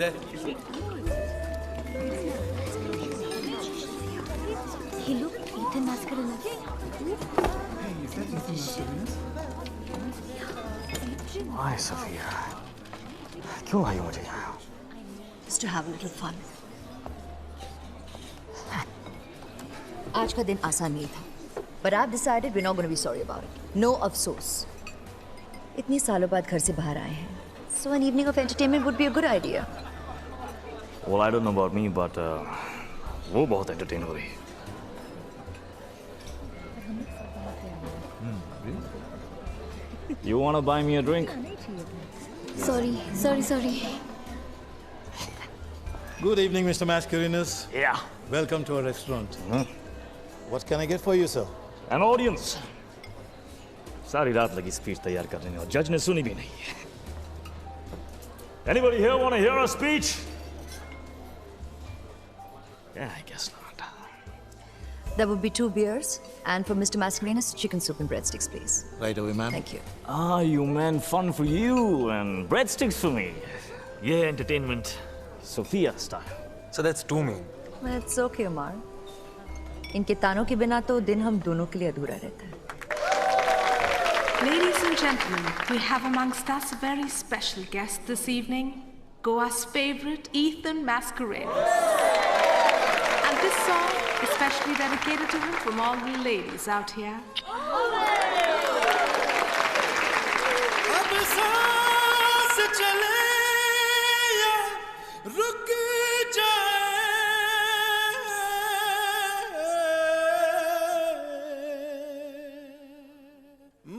S10: There.
S16: Hey, look, Ethan Mascarenas.
S4: Hey, is that Ethan Mascarenas? Why, Sophia? क्यों आई मुझे यहाँ?
S7: Just to have a little fun. आज का दिन आसान नहीं था, but I've decided we're not going to be sorry about it. No अफसोस. इतने सालों बाद घर से बाहर आए हैं, so an evening of entertainment would be a good idea.
S14: Well, I don't know about me, but वो बहुत entertain हो रही है. You wanna buy me a drink?
S16: Sorry.
S24: Good evening, Mr. Mascarenas.
S14: Yeah.
S24: Welcome to our restaurant. What can I get for you, sir?
S14: An audience. सारी रात लगी speech तैयार करने में और जज ने सुनी भी नहीं है। Anybody here want to hear a speech? Yeah, I guess not.
S7: There would be 2 beers, and for Mr. Mascarenas, chicken soup and breadsticks, please.
S24: Right away, ma'am.
S7: Thank you.
S14: Ah, you man, fun for you and breadsticks for me. Yeah, entertainment, Sophia style.
S10: So that's 2 meal.
S7: Well, it's okay, Omar. इनके तानों के बिना तो दिन हम दोनों के लिए अधूरा रहता है.
S13: Ladies and gentlemen, we have amongst us a very special guest this evening, Goa's favorite, Ethan Mascarenas. And this song is especially dedicated to him from all the ladies out here.
S5: अब सांस चले या रुक जाए,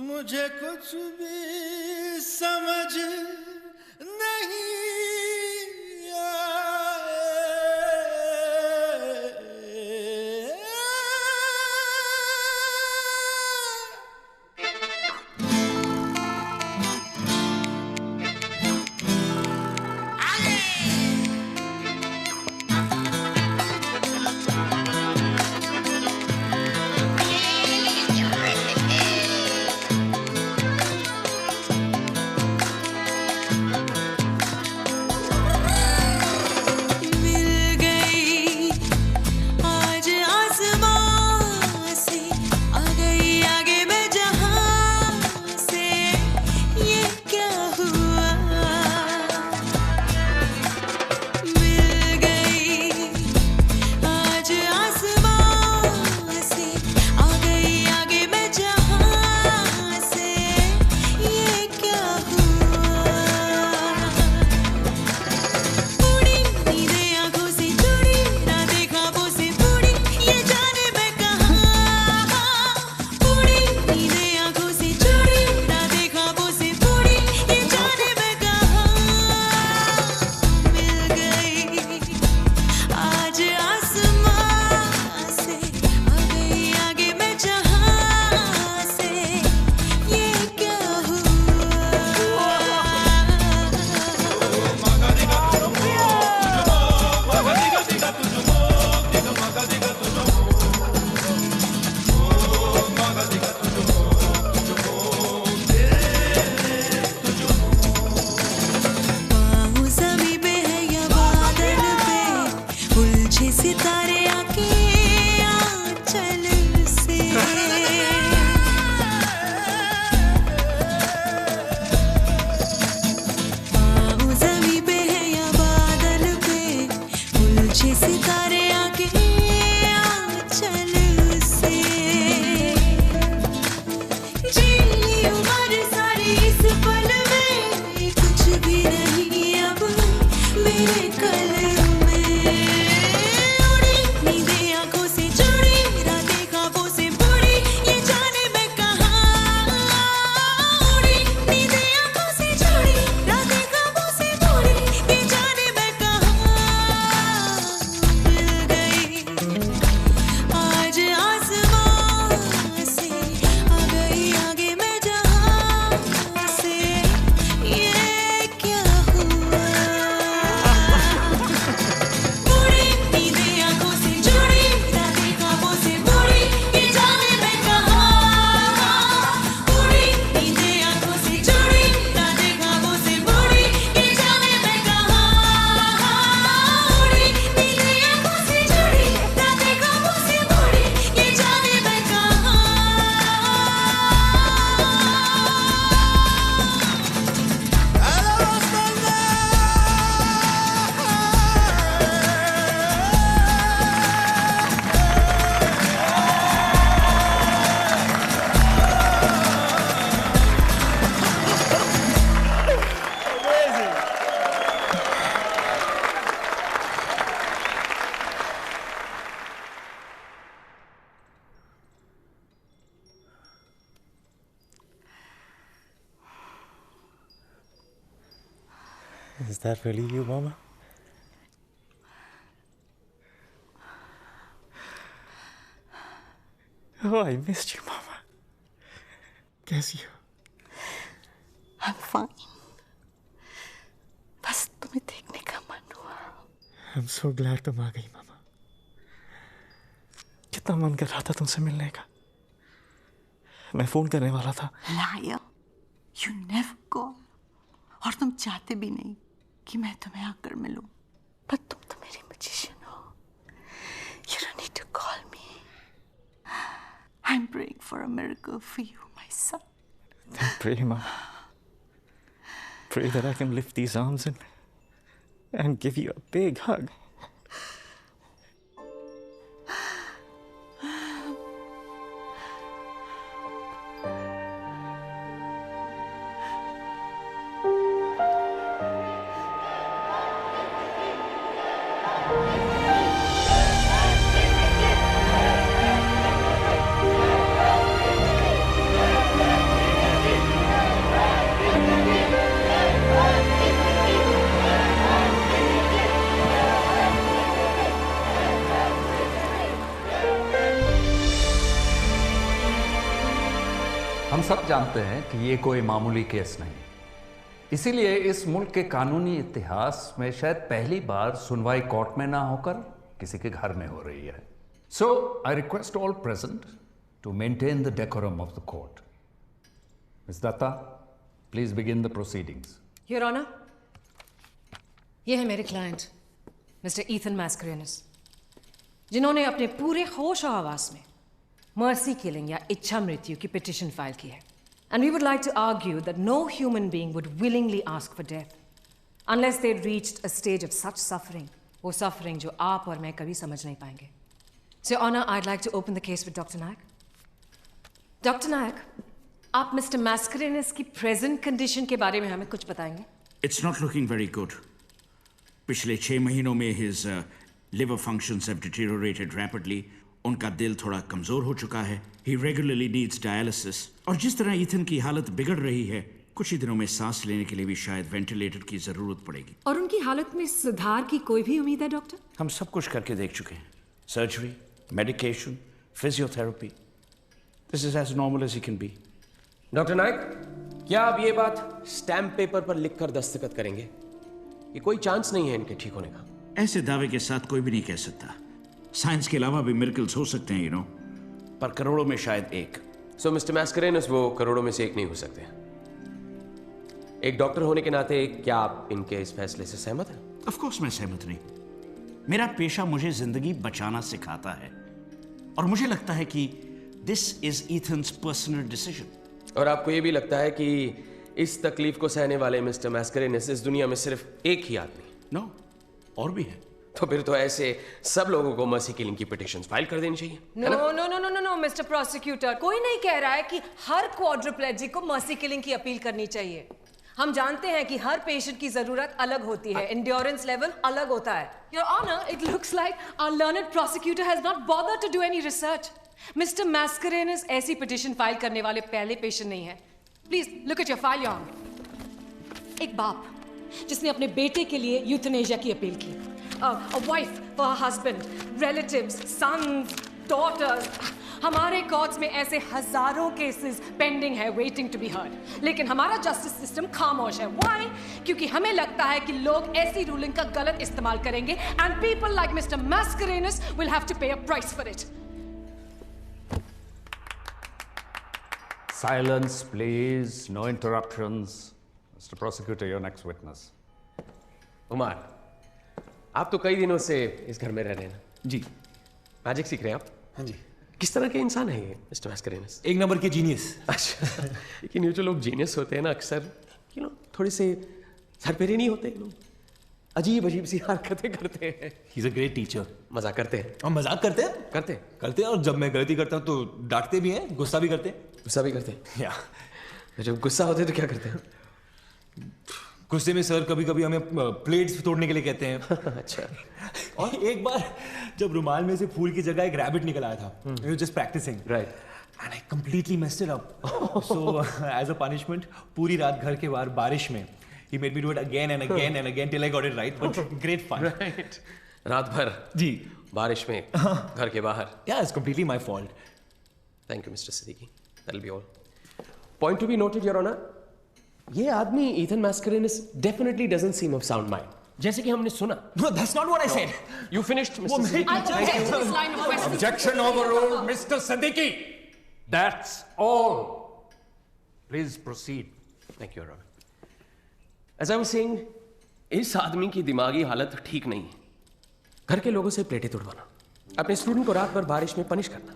S5: मुझे कुछ भी समझ नहीं
S2: Is that really you, Mama? Oh, I missed you, Mama. कैसी हो?
S21: I'm fine. बस तुम्हें देखने का मन हुआ।
S2: I'm so glad तुम आ गई मामा। कितना मन कर रहा था तुमसे मिलने का। मैं फोन करने वाला था।
S21: Liar, you never call. और तुम चाहते भी नहीं कि मैं तुम्हें आकर मिलूं। पर तुम तो मेरी magician हो। You don't need to call me. I'm praying for a miracle for you, my son.
S14: Then pray, Mom. Pray that I can lift these arms and give you a big hug.
S15: हम सब जानते हैं कि ये कोई मामूली case नहीं, इसीलिए इस मुल्क के कानूनी इतिहास में शायद पहली बार सुनवाई कोर्ट में ना होकर किसी के घर में हो रही है। So I request all present to maintain the decorum of the court. Miss Datta, please begin the proceedings.
S6: Your honour, ये है मेरे क्लाइंट मिस्टर ईथन मैस्करेनस, जिन्होंने अपने पूरे होश और हवास में मर्सी किलिंग या इच्छा मृत्यु की पिटिशन फाइल की है। And we would like to argue that no human being would willingly ask for death unless they reached a stage of such suffering, वो सफरिंग जो आप और मैं कभी समझ नहीं पाएंगे। So honour, I would like to open the case with doctor Nayak. Doctor Nayak, आप मिस्टर मैस्करेनस की प्रेजेंट कंडीशन के बारे में हमें कुछ बताएंगे?
S17: It's not looking very good. पिछले 6 महीनों में his liver functions have deteriorated rapidly. उनका दिल थोड़ा कमजोर हो चुका है। He regularly needs dialysis. और जिस तरह ईथन की हालत बिगड़ रही है, कुछ ही दिनों में सांस लेने के लिए भी शायद वेंटिलेटर की जरूरत पड़ेगी।
S6: और उनकी हालत में सुधार की कोई भी उम्मीद है डॉक्टर?
S17: हम सब कुछ करके देख चुके हैं। Surgery, medication, physiotherapy. This is as normal as he can be.
S12: Doctor Nayak, क्या आप ये बात स्टैम्प पेपर पर लिखकर दस्तखत करेंगे कि कोई चांस नहीं है इनके ठीक होने का?
S17: ऐसे दावे के साथ कोई भी नहीं कह सकता। साइंस के अलावा भी मिरेकल्स हो सकते हैं, पर करोड़ों में शायद एक।
S12: सो मिस्टर मैस्करेनस वो करोड़ों में से एक नहीं हो सकते। एक डॉक्टर होने के नाते क्या आप इनके इस फैसले से सहमत हैं?
S17: ऑफ कोर्स मैं सहमत नहीं। मेरा पेशा मुझे जिंदगी बचाना सिखाता है और मुझे लगता है कि दिस इज ईथन्स पर्सनल डिसीजन।
S12: और आपको ये भी लगता है कि इस तकलीफ को सहने वाले मिस्टर मैस्करेनस इस दुनिया में सिर्फ एक ही आदमी?
S17: नो, और भी है।
S12: तो फिर तो ऐसे सब लोगों को मर्सी किलिंग की पिटिशंस फाइल कर देनी चाहिए।
S6: नो मिस्टर प्रोसिक्यूटर, कोई नहीं कह रहा है कि हर क्वाड्रिप्लेजिक को मर्सी किलिंग की अपील करनी चाहिए। हम जानते हैं कि हर पेशेंट की जरूरत अलग होती है, एंड्योरेंस लेवल अलग होता है। Your honour, it looks like our learned prosecutor has not bothered to do any research. Mister Mascarenhas ऐसी पिटिशन फाइल करने वाले पहले पेशेंट नहीं है। Please look at your file your honour. एक बाप जिसने अपने बेटे के लिए यूथनेशिया की अपील की, a wife for her husband, relatives, sons, daughters. हमारे कोर्ट्स में ऐसे हजारों केसेस पेंडिंग है, वेटिंग टू बी हर्ड, लेकिन हमारा जस्टिस सिस्टम खामोश है। Why? क्योंकि हमें लगता है कि लोग ऐसी रूलिंग का गलत इस्तेमाल करेंगे and people like Mr. Mascarenhas will have to pay a price for it.
S15: Silence, please. No interruptions. Mr. Prosecutor, your next witness.
S12: Umar, आप तो कई दिनों से इस घर में रह रहे हैं ना?
S10: जी।
S12: मैजिक सीख रहे हैं आप?
S10: हाँ जी।
S12: किस तरह के इंसान है ये मिस्टर मैस्करेनस?
S10: एक नंबर के जीनियस।
S12: अच्छा, लेकिन ये जो लोग जीनियस होते हैं ना, अक्सर थोड़े से सरपेरे नहीं होते, अजीब अजीब सी हरकतें करते हैं।
S10: He's a great teacher.
S12: मजाक करते हैं।
S10: और मजाक करते हैं? करते हैं, और जब मैं गलती करता हूँ तो डांटते भी हैं, गुस्सा भी करते हैं।
S12: गुस्सा भी करते हैं?
S10: या।
S12: जब गुस्सा होते हैं तो क्या करते हैं?
S10: गुस्से में सर कभी कभी हमें प्लेट्स तोड़ने के लिए कहते हैं।
S12: अच्छा।
S10: और एक बार जब रुमाल में से फूल की जगह एक रैबिट निकल आया था, we were just practicing.
S12: Right.
S10: And I completely messed it up. So as a punishment, पूरी रात घर के बाहर बारिश में he made me do it again and again and again till I got it right. But great fun.
S12: Right. रात भर
S10: जी
S12: बारिश में घर के बाहर।
S10: Yeah, it's completely my fault.
S12: Thank you, Mr. Siddiqui. That'll be all. Point to be noted, Your Honor. ये आदमी Ethan Mascarenhas definitely doesn't seem of sound mind. जैसे कि हमने सुना. No, that's not what I said. You finished, Mr. Siddiqui.
S11: I object to this line of questioning.
S15: Objection overruled, Mr. Siddiqui. That's all. Please proceed.
S12: Thank you, Your Honor. As I was saying, इस आदमी की दिमागी हालत ठीक नहीं है. घर के लोगों से प्लेटें तोड़वाना, अपने स्टूडेंट को रात भर बारिश में पनिश करना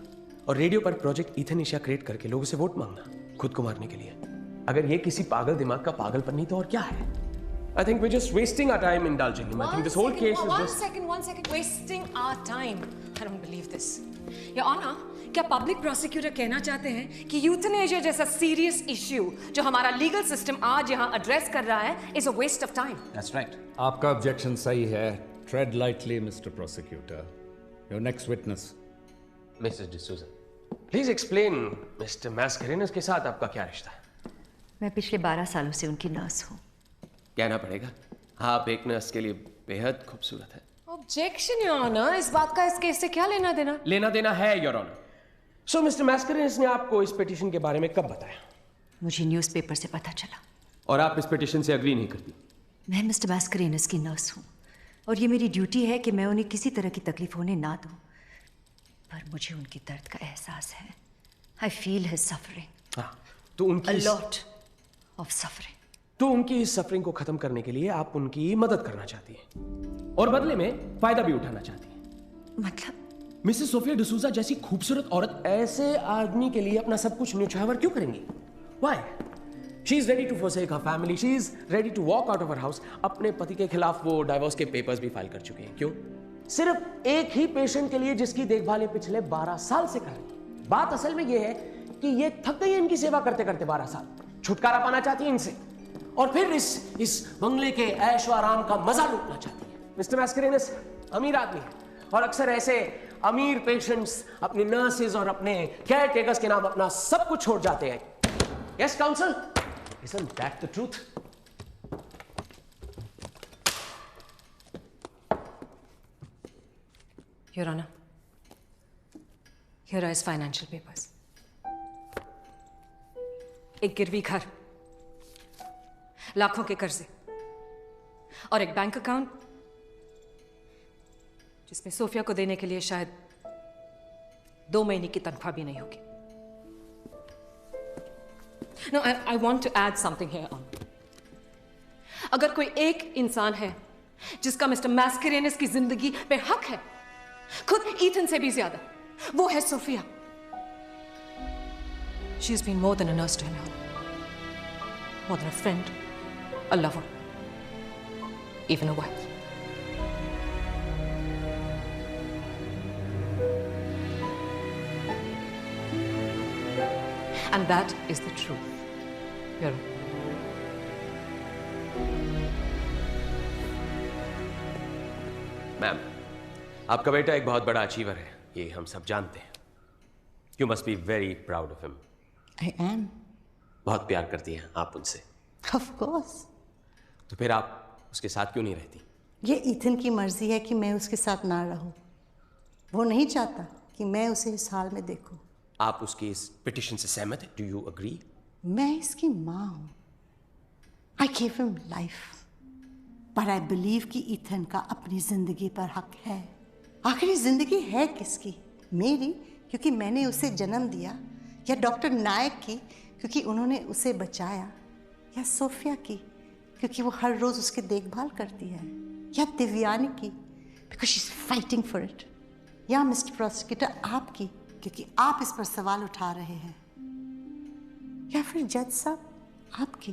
S12: और रेडियो पर प्रोजेक्ट ईथनेशिया क्रिएट करके लोगों से वोट मांगना, खुद को मारने के लिए. अगर ये किसी पागल दिमाग का पागलपन नहीं तो और क्या है? I think we're just wasting our time indulging him. I think this whole case is just...
S6: One second. Wasting our time. I don't believe this. Your Honor, क्या पब्लिक प्रोसिक्यूटर कहना चाहते हैं कि यूथनेशिया जैसा सीरियस इश्यू जो हमारा legal system आज यहाँ एड्रेस कर रहा है is a waste of time?
S12: That's right.
S15: आपका ऑब्जेक्शन सही है. Tread lightly, Mr. Prosecutor. Your next witness.
S12: Mrs. D'Souza. Please explain, Mr. Mascarenhas के साथ आपका क्या रिश्ता है?
S7: मैं पिछले 12 सालों से उनकी नर्स हूँ.
S12: कहना पड़ेगा, आप एक नर्स के लिए बेहद खूबसूरत है.
S6: Objection your honour. इस बात का इस केस से क्या लेना देना?
S12: लेना देना है, your honour. So mister Mascarenhas ने आपको इस पिटीशन के बारे में कब बताया?
S7: मुझे न्यूज़पेपर से पता चला.
S12: और आप इस पिटीशन से अग्री नहीं करती?
S7: मैं मिस्टर मैस्करेनस की नर्स हूँ और ये मेरी ड्यूटी है कि मैं उन्हें किसी तरह की तकलीफ होने ना दूँ. पर मुझे उनके दर्द का एहसास है. I feel his suffering.
S12: हाँ, तो उनकी
S7: अ लॉट ऑफ सफरिंग.
S12: तो उनकी इस सफरिंग को खत्म करने के लिए आप उनकी मदद करना चाहती हैं और बदले में फायदा भी उठाना चाहती हैं.
S7: मतलब?
S12: मिसेस सोफिया डिसूजा जैसी खूबसूरत औरत ऐसे आदमी के लिए अपना सब कुछ न्यौछावर क्यों करेंगी? Why? She is ready to forsake her family. She is ready to walk out of her house. अपने पति के खिलाफ वो डाइवोर्स के पेपर्स भी फाइल कर चुके हैं. क्यों? सिर्फ एक ही पेशेंट के लिए जिसकी देखभाल ये पिछले 12 साल से कर रही है. बात असल में ये है कि ये थक गई है इनकी सेवा करते करते 12 साल. छुटकारा पाना चाहती है इनसे और फिर इस बंगले के ऐशो आराम का मजा लूटना चाहती है. मिस्टर मैस्करेनस अमीर आदमी है और अक्सर ऐसे अमीर पेशेंट्स अपनी नर्सेज और अपने केयर टेकर्स के नाम अपना सब कुछ छोड़ जाते हैं. Yes council, isn't that the truth?
S6: Your Honor, here are his financial papers. एक गिरवी घर, लाखों के कर्जे और एक बैंक अकाउंट जिसमें सोफिया को देने के लिए शायद 2 महीने की तनख्वाह भी नहीं होगी. No, I want to add something here on. अगर कोई एक इंसान है जिसका मिस्टर मैस्करेनस की जिंदगी पे हक है, खुद ईथन से भी ज्यादा, वो है Sophia. She has been more than a nurse to him, more than a friend, a lover, even a wife. And that is the truth. Your Honor.
S12: Ma'am, आपका बेटा एक बहुत बड़ा अचीवर है, ये हम सब जानते हैं. You must be very proud of him.
S21: I am.
S12: बहुत प्यार करती हैं आप उनसे.
S21: Of course.
S12: तो फिर आप उसके साथ क्यों नहीं रहती?
S21: ये ईथन की मर्जी है कि मैं उसके साथ ना रहूं. वो नहीं चाहता कि मैं उसे इस हाल में देखूं.
S12: आप उसकी इस पिटीशन से सहमत हैं? Do you agree?
S21: मैं इसकी माँ हूं. आई गिव हिम लाइफ, पर आई बिलीव कि ईथन का अपनी जिंदगी पर हक है. आखिरी जिंदगी है किसकी? मेरी, क्योंकि मैंने उसे जन्म दिया, या डॉक्टर नायक की क्योंकि उन्होंने उसे बचाया, या सोफिया की क्योंकि वो हर रोज उसकी देखभाल करती है, या दिव्यानी की because she is fighting for it, या मिस्टर प्रोसिक्यूटर आपकी क्योंकि आप इस पर सवाल उठा रहे हैं, या फिर जज साहब आपकी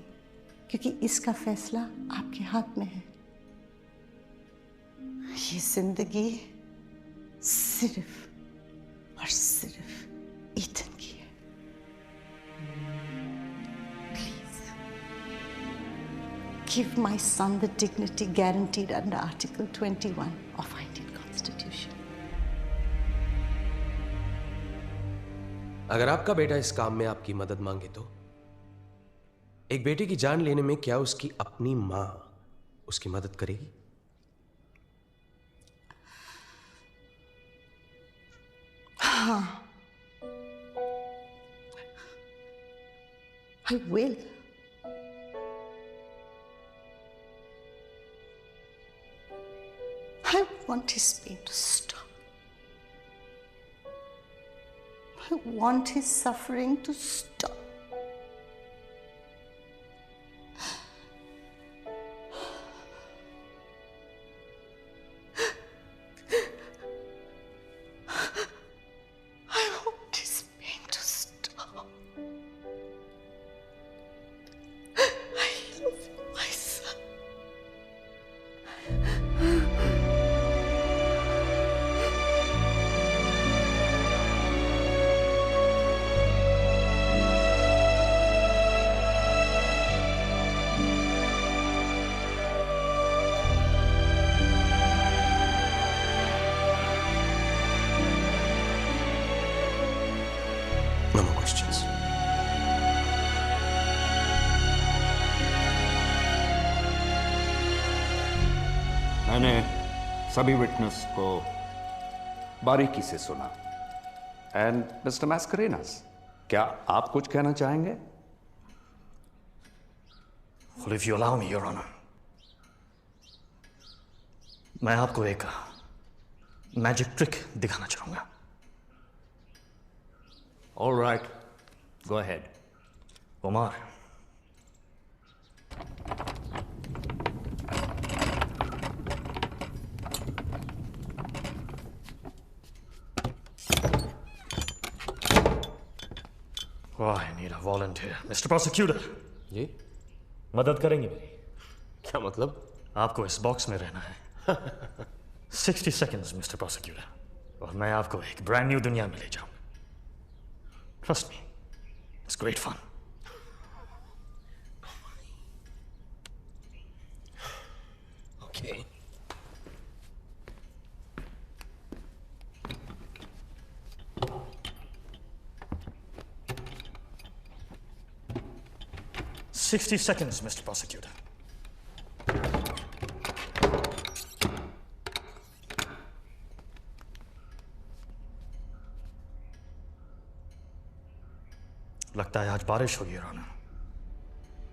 S21: क्योंकि इसका फैसला आपके हाथ में है. ये जिंदगी सिर्फ और सिर्फ ईथन की है. Please give my son the dignity guaranteed under Article 21 of Indian Constitution.
S12: अगर आपका बेटा इस काम में आपकी मदद मांगे तो एक बेटे की जान लेने में क्या उसकी अपनी मां उसकी मदद करेगी?
S21: हाँ. I will. I want his pain to stop. I want his suffering to stop. I want his pain to stop. I love you, my son.
S12: No more questions.
S15: मैंने सभी विटनेस को बारीकी से सुना। एंड मिस्टर मैस्करेनस, क्या आप कुछ कहना चाहेंगे?
S3: Well, if you allow me, Your Honor, मैं आपको एक मैजिक ट्रिक दिखाना चाहूंगा।
S15: All right, go ahead.
S3: Umar, Oh, I need a volunteer. Mr. Prosecutor.
S12: जी?
S2: मदद करेंगे मेरी?
S12: क्या मतलब?
S3: आपको इस बॉक्स में रहना है 60 seconds, Mr. Prosecutor. और मैं आपको एक ब्रांड न्यू दुनिया में ले जाऊंगा। Trust me, it's great fun.
S12: Okay.
S3: $60 seconds, Mr. Prosecutor. लगता है आज बारिश होगी, Your Honor.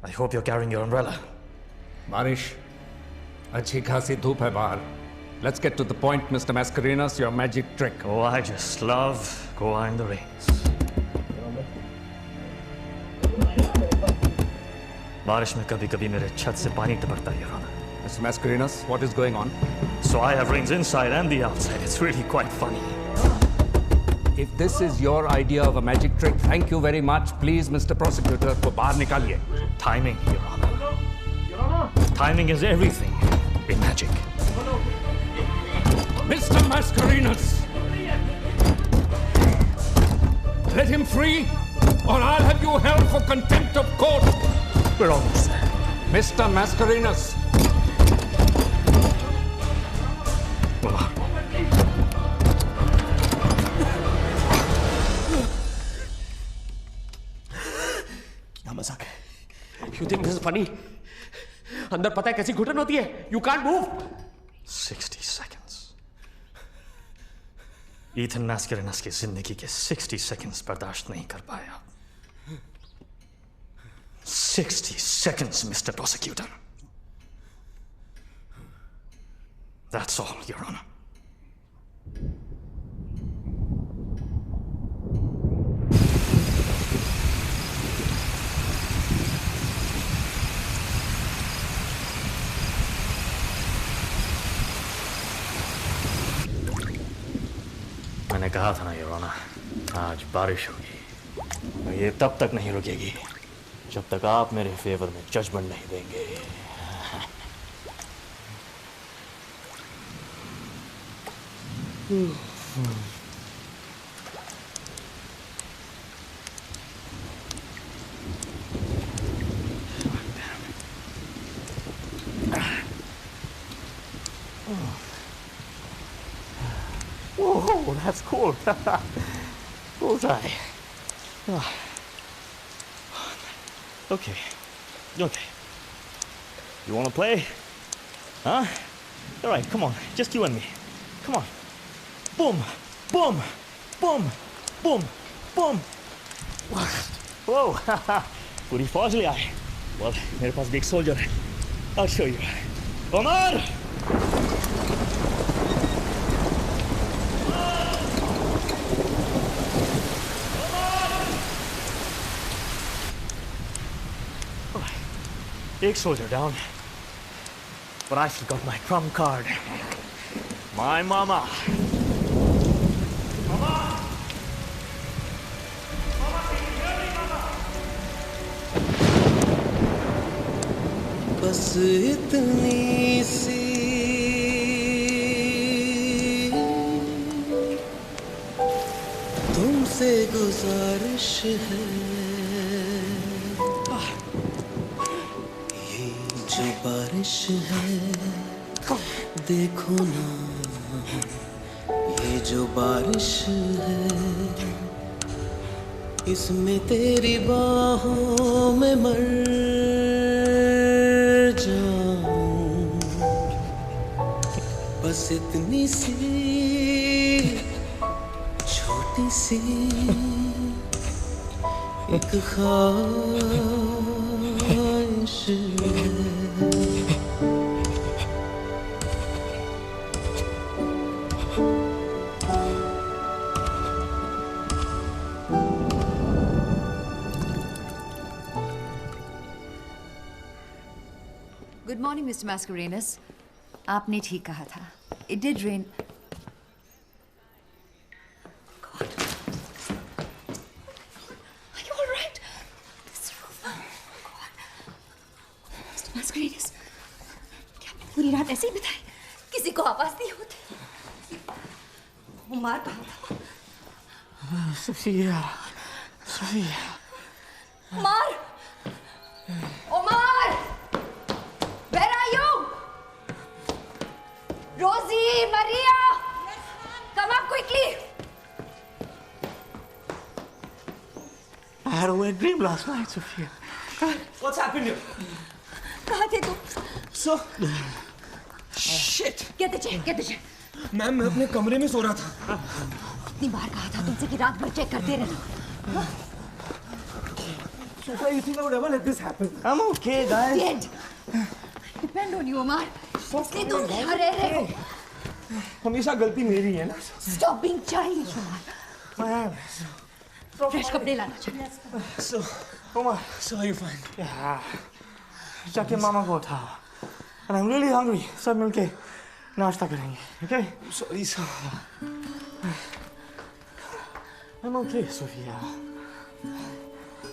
S3: I hope you're carrying your umbrella.
S15: बारिश, अच्छी खासी धूप है बाहर. Let's get to the point, Mr. Mascarenas, your magic trick.
S3: Oh, I just love Goa in the rains. बारिश में कभी-कभी मेरे छत से पानी टपकता है, Your Honor.
S15: Mr. Mascarenas, what is going on?
S3: So I have rains inside and the outside. It's really quite funny.
S15: If this is your idea of a magic trick, thank you very much. Please, Mr. Prosecutor, को बाहर निकालिए.
S3: Timing, Your Honor. Timing is everything in magic.
S15: Mr. Mascarenas! Let him free, or I'll have you held for contempt of court.
S3: We're almost there.
S15: Mr. Mascarenas!
S12: क्या मजाक है? You think this is funny? अंदर पता है कैसी घुटन होती है? You can't move.
S3: 60 seconds. Ethan Mascarenas की जिंदगी के 60 seconds बर्दाश्त नहीं कर पाया. 60 seconds, Mr. Prosecutor. That's all, Your Honor. मैंने कहा था ना, Your Honor, आज बारिश होगी। ये तब तक नहीं रुकेगी जब तक आप मेरे फेवर में जजमेंट नहीं देंगे। Oh, that's cool. Bullseye. Okay. Okay. You want to play? Huh? All right, come on. Just you and me. Come on. Boom. Boom. Boom. Boom. Boom. Whoa. पूरी फौज ले आए। Well, मेरे पास भी एक सोल्जर है। I'll show you. Omar! एक soldier down, but I still got my trump card. My mama.
S5: बस इतनी सी तुमसे गुजारिश है, ये जो बारिश है देखो ना, ये जो बारिश है इसमें तेरी बाहों में मर बस इतनी सी छोटी सी एक ख्वाहिश है।
S7: Good morning, Mr. Mascarenhas. आपने ठीक कहा था. It did rain. God. Are you all right? This roof. Oh God. Mr. Mascarenhas, क्या आपने पूरी रात ऐसे ही बिताई? किसी को आवाज नहीं होती? उमर कहाँ था?
S3: Sophia.
S7: Umar! Umar! Where are you? Rosie, Maria! Come up quickly!
S3: I had a weird dream last night, Sophia.
S10: What's happened here?
S7: कहाँ थे तुम?
S10: So... Shit!
S7: Get the chair, get the chair.
S10: Ma'am, मैं अपने कमरे में सो रहा था।
S7: इतनी बार कहा था तुमसे कि रात भर चेक करते रहना।
S10: Shweta, you think I would ever let this happen?
S3: I'm okay, guys.
S7: Dead. Depend on you, Omar. इसलिए तुम यहाँ रह रहे हो।
S10: हमेशा गलती मेरी है ना।
S7: Stop being childish, Omar.
S3: I am.
S7: Fresh कपड़े लाना चाहिए।
S10: So, Omar, so are you fine?
S3: Yeah. जाके मामा को उठाओ. And I'm really hungry. सब मिलके नाश्ता करेंगे. Okay?
S10: Sorry, sir.
S3: I'm okay, Sophia.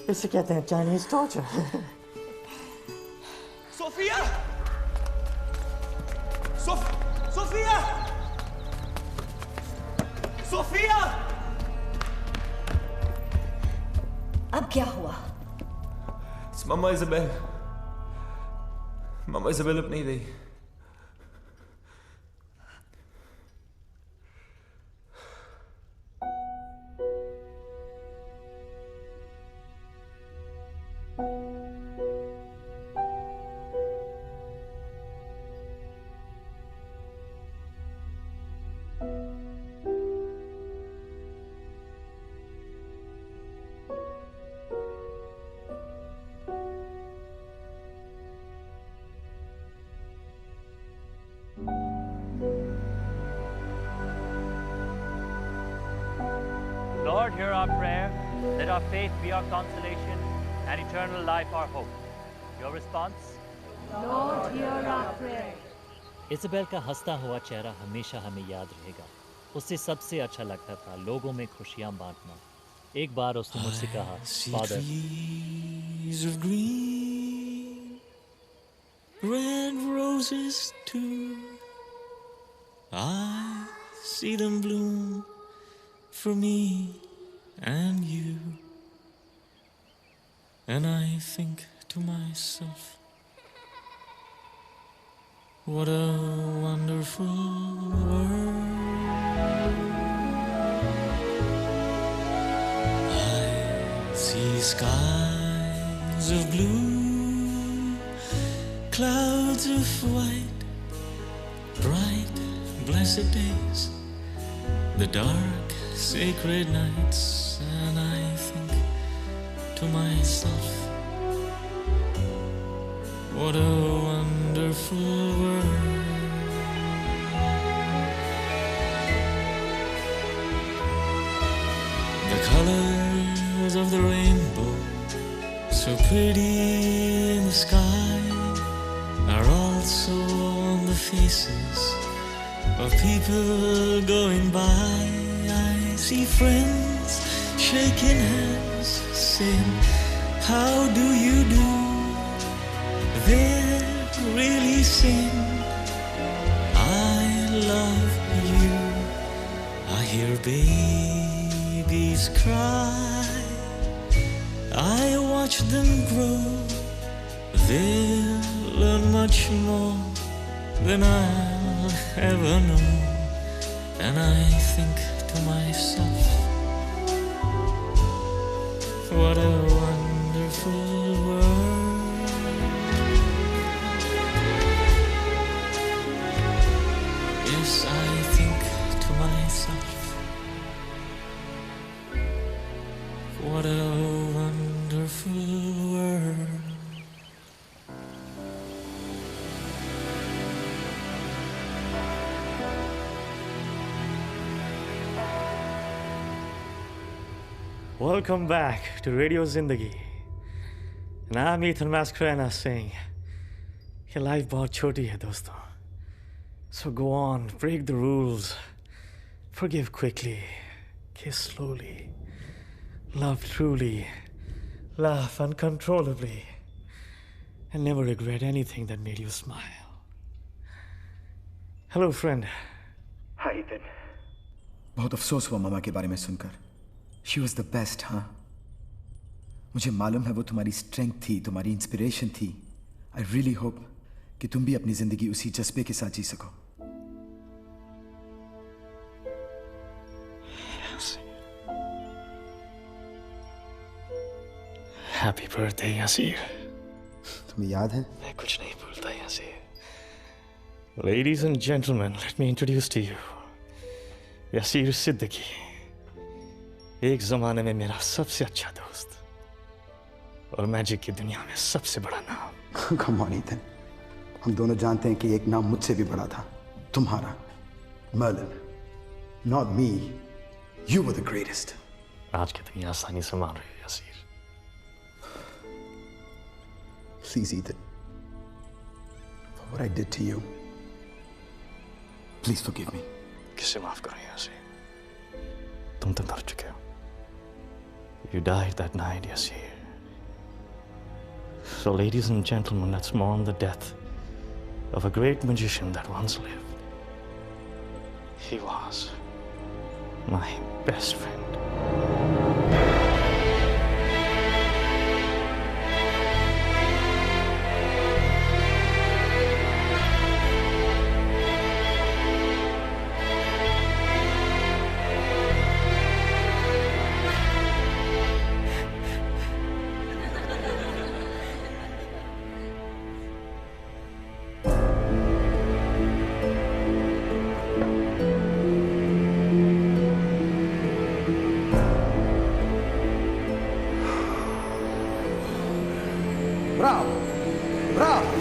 S3: इसे कहते हैं Chinese torture.
S10: Sophia! Sophia! Sophia!
S7: अब क्या हुआ?
S10: It's Mama Isabel. Mama Isabel अब नहीं रही.
S18: Lord, hear our prayer. Let our faith be our consolation and eternal life our hope. Your response?
S11: Lord, hear our prayer.
S23: Isabel का हंसता हुआ चेहरा हमेशा हमें याद रहेगा. उसे सबसे अच्छा लगता था लोगों में खुशियां बांटना. एक बार उसने मुझसे कहा, father,
S5: trees of green, red roses too. I see them bloom for me and you. And I think to myself, what a wonderful world. I see skies of blue, clouds of white, bright, blessed days, the dark, sacred nights, and I think to myself,
S1: What a wonderful world. The colors of the rainbow, so pretty in the sky, are also on the faces of people going by. I see friends shaking hands, saying, how do you do? They're really saying, I love you. I hear babies cry, I watch them grow. They'll learn much more than I'll ever know. And I think to myself, what a wonderful world. Yes, I think to myself, what a wonderful world.
S2: Welcome back to Radio Zindagi. And I'm Ethan Mascarenas saying, your life बहुत छोटी है दोस्तों. So go on, break the rules. Forgive quickly, kiss slowly, love truly, laugh uncontrollably, and never regret anything that made you smile. Hello, friend.
S19: Hi, Ethan. बहुत अफसोस हुआ मामा के बारे में सुनकर. She was the best, हाँ? मुझे मालूम है वो तुम्हारी स्ट्रेंथ थी, तुम्हारी इंस्पिरेशन थी. I really hope कि तुम भी अपनी जिंदगी उसी जज्बे के साथ जी सको.
S2: Happy birthday, Yasir.
S19: तुम्हें याद है?
S2: मैं कुछ नहीं भूलता, Yasir. Ladies and gentlemen, let me introduce to you Yasir Siddiqui. एक जमाने में मेरा सबसे अच्छा दोस्त और मैजिक की दुनिया में सबसे बड़ा नाम.
S19: Come on, Ethan. हम दोनों जानते हैं कि एक नाम मुझसे भी बड़ा था. तुम्हारा, Merlin. Not me. You were the greatest.
S2: आज की दुनिया आसानी से मान रही है, Yasir.
S19: Please, Ethan. For what I did to you, please forgive me.
S2: किसे माफ करूं, Yasir? तुम तो मर चुके हो. You died that night, Yasir. So, ladies and gentlemen, let's mourn the death of a great magician that once lived. He was my best friend.
S19: Bravo! Bravo!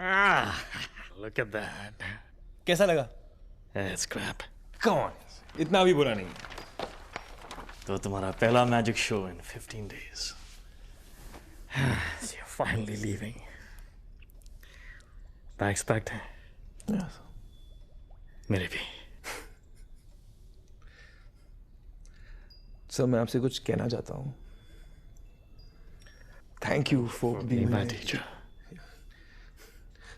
S2: Look at that.
S12: कैसा लगा?
S2: It's crap.
S12: Come on, इतना भी बुरा नहीं.
S2: तो तुम्हारा पहला magic show in 15 days. So you're finally leaving. Bags packed है?
S12: Yes.
S2: मेरे भी.
S12: सर मैं आपसे कुछ कहना चाहता हूँ. Thank you for being
S2: my teacher.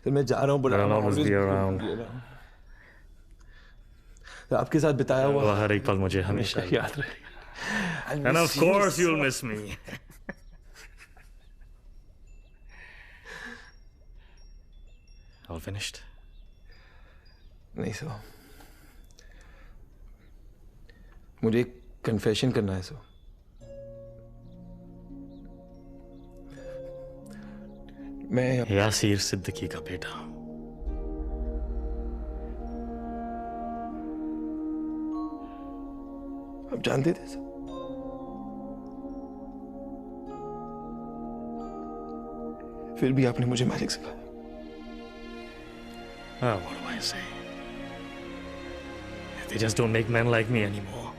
S12: Sir मैं जा रहा हूँ, but
S2: I'll always be around.
S12: आपके साथ बिताया हुआ
S2: हर एक पल मुझे हमेशा याद रहेगा. And of course you'll miss me. All finished?
S12: नहीं सर. मुझे एक कन्फेशन करना है सर. मैं
S2: यासीर सिद्दीकी का बेटा हूं.
S12: आप जानते थे सर? फिर भी आपने मुझे मैजिक सिखाया.
S2: What do I say? They just don't make men like me anymore.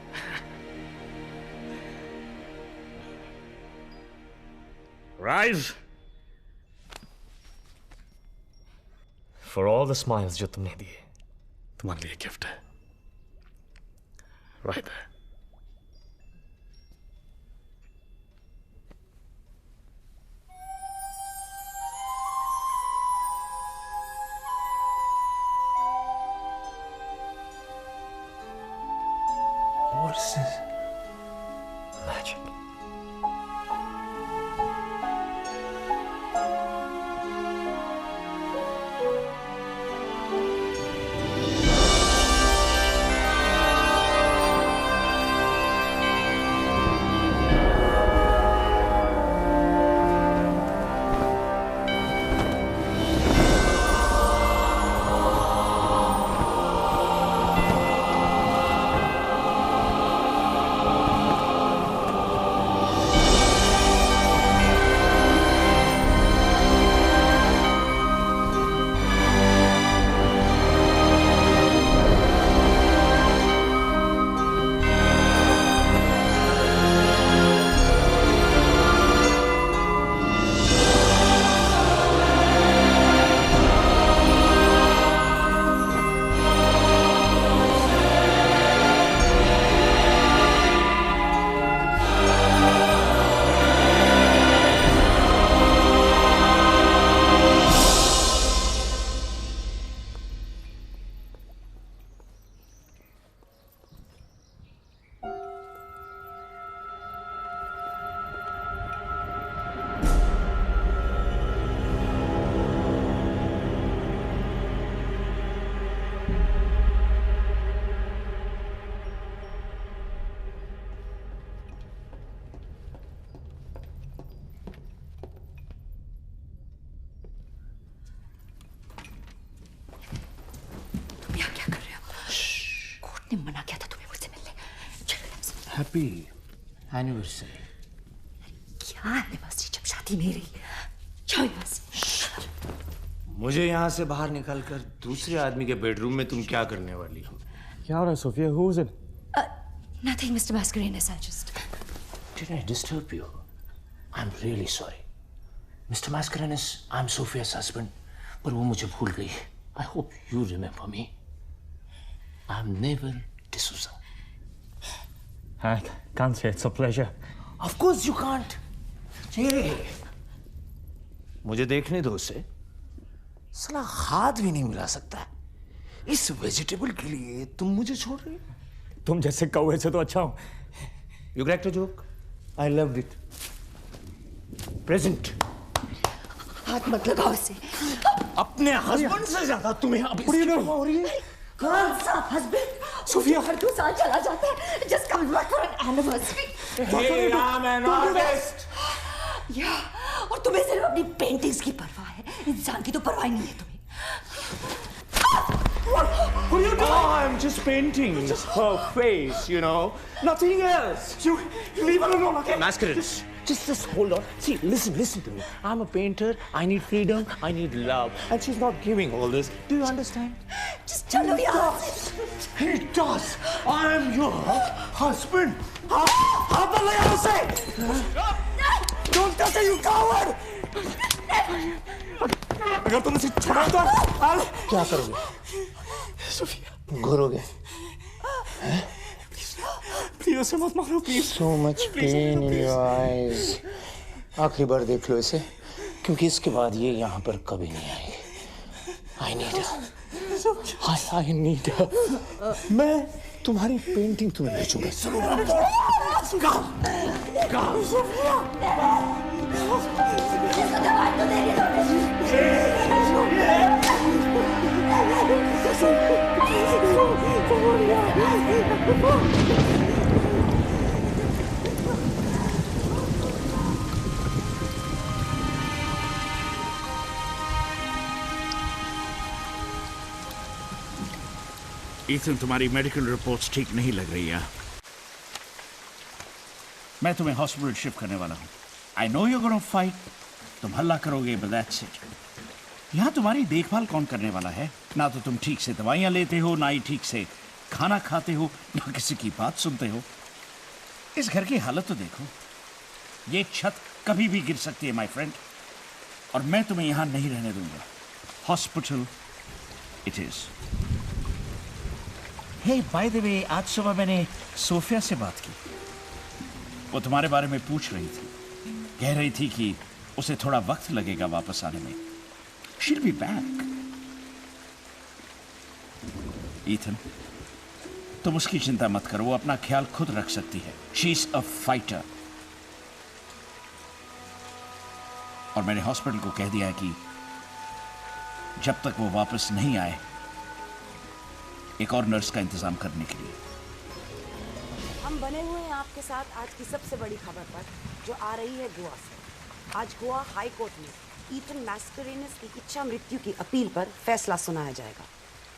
S2: Rise! For all the smiles जो तुमने दिए, तुम्हारे लिए गिफ्ट है. Right there.
S12: What is this? Magic.
S7: मना किया था तुम्हें मुझसे मिलने.
S8: Happy anniversary.
S7: क्या एनिवर्सरी जब शादी मेरी. जाओ यहाँ से.
S8: मुझे यहाँ से बाहर निकालकर दूसरे आदमी के बेडरूम में तुम क्या करने वाली हो?
S2: क्या हो रहा है Sophia? Who is it?
S7: Nothing, Mr. Mascarenhas. I just.
S8: Did I disturb you? I'm really sorry. Mr. Mascarenhas, I'm Sophia's husband, पर वो मुझे भूल गई. I hope you remember me. I'm Neville D'Souza.
S2: I can't say it's a pleasure.
S8: Of course you can't. Hey, मुझे देखने दो उसे. साला हाथ भी नहीं मिला सकता. इस वेजिटेबल के लिए तुम मुझे छोड़ रही हो?
S2: तुम जैसे कौवे से तो अच्छा हूं.
S8: You cracked a joke. I loved it. Present.
S7: हाथ मत लगाओ इसे.
S8: अपने हस्बैंड से ज्यादा तुम्हें अब इसकी परवाह हो रही है?
S7: कौन सा हस्बैंड? सोफिया हर 2 साल चला जाता है. Just come back for an anniversary.
S8: Hey, I'm an artist.
S7: या और तुम्हें सिर्फ अपनी पेंटिंग्स की परवाह है. इंसान की तो परवाह ही नहीं है तुम्हें.
S12: What are you doing?
S8: Oh, I'm just painting her face, you know. Nothing else.
S12: You leave her alone, okay?
S8: Mascarenes. Just hold on. See, listen to me. I'm a painter. I need freedom. I need love. And she's not giving all this. Do you understand?
S21: Just chalo yaar.
S8: He does. I am your husband. Hath le yahan se.
S12: Don't touch her, you coward! अगर तुम इसे छोड़ा तो
S8: क्या करोगे?
S12: Sophia
S8: घूरोगे?
S12: Please उसे मत मारो please.
S8: So much pain in your eyes. आखिरी बार देख लो इसे, क्योंकि इसके बाद ये यहाँ पर कभी नहीं आएगी. I need her. I need her. मैं तुम्हारी पेंटिंग तुम्हें भेजूंगा.
S17: ईथन, तुम्हारी मेडिकल रिपोर्ट्स ठीक नहीं लग रही है. मैं तुम्हें हॉस्पिटल शिफ्ट करने वाला हूँ. I know you gonna fight. तुम हल्ला करोगे, बट दैट्स इट. यहाँ तुम्हारी देखभाल कौन करने वाला है? ना तो तुम ठीक से दवाइयाँ लेते हो, ना ही ठीक से खाना खाते हो, ना किसी की बात सुनते हो. इस घर की हालत तो देखो. ये छत कभी भी गिर सकती है माय फ्रेंड, और मैं तुम्हें यहाँ नहीं रहने दूंगा. Hospital it is. Hey by the way, आज सुबह मैंने सोफिया से बात की. वो तुम्हारे बारे में पूछ रही थी. कह रही थी कि उसे थोड़ा वक्त लगेगा वापस आने में. She'll be back. ईथन, तुम उसकी चिंता मत करो. वो अपना ख्याल खुद रख सकती है. She's a fighter. और मैंने हॉस्पिटल को कह दिया है कि जब तक वो वापस नहीं आए, एक और नर्स का इंतजाम करने के लिए.
S4: हम बने हुए हैं आपके साथ आज की सबसे बड़ी खबर पर, जो आ रही है गोवा से. आज गोवा हाई कोर्ट में ईथन मैस्करेनस की इच्छा मृत्यु की अपील पर फैसला सुनाया जाएगा.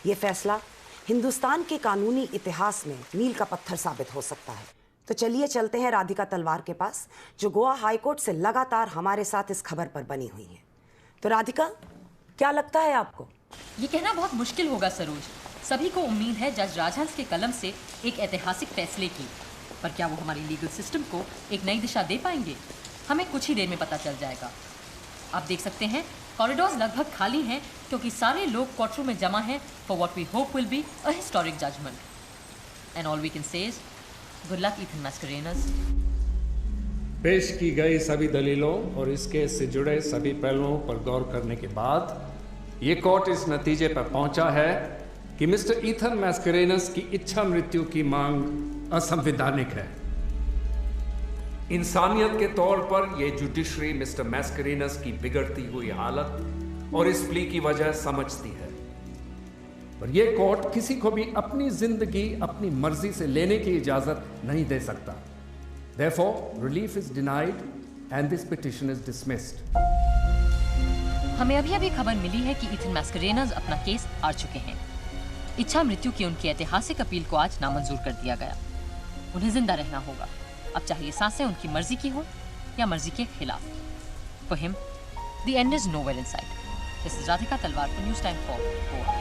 S4: ये फैसला हिंदुस्तान के कानूनी इतिहास में मील का पत्थर साबित हो सकता है. तो चलिए चलते हैं राधिका तलवार के पास, जो गोवा हाई कोर्ट से लगातार हमारे साथ इस खबर पर बनी हुई है. तो राधिका, क्या लगता है आपको?
S11: ये कहना बहुत मुश्किल होगा सरोज. सभी को उम्मीद है जज राजहंस के कलम से एक ऐतिहासिक फैसले की, पर क्या वो हमारी लीगल सिस्टम को एक नई दिशा दे पाएंगे? हमें कुछ ही देर में पता चल जाएगा. आप देख सकते हैं कॉरिडोर्स लगभग खाली हैं, क्योंकि सारे लोग कोर्टरूम में जमा हैं for what we hope will be a historic judgment. And all we can say is good luck Ethan Mascarenhas.
S15: पेश की गई सभी दलीलों और इस केस से जुड़े सभी पहलुओं पर गौर करने के बाद ये कोर्ट इस नतीजे पर पहुंचा है कि मिस्टर ईथन मैस्करेनस की इच्छा मृत्यु की मांग असंवैधानिक है. इंसानियत के तौर पर यह जुडिशरी मिस्टर मैस्करेनस की बिगड़ती हुई हालत और इस प्ली की वजह समझती है, पर यह कोर्ट किसी को भी अपनी जिंदगी अपनी मर्जी से लेने की इजाजत नहीं दे सकता. Therefore, relief is denied and this petition is dismissed.
S11: हमें अभी खबर मिली है कि ईथन मैस्करेनस अपना केस हार चुके हैं. इच्छा मृत्यु की उनकी ऐतिहासिक अपील को आज नामंजूर कर दिया गया. उन्हें जिंदा रहना होगा, अब चाहे ये सांसें उनकी मर्जी की हो या मर्जी के खिलाफ. For him, the end is nowhere in sight. This is Radhika Talwar for News Time for Goa.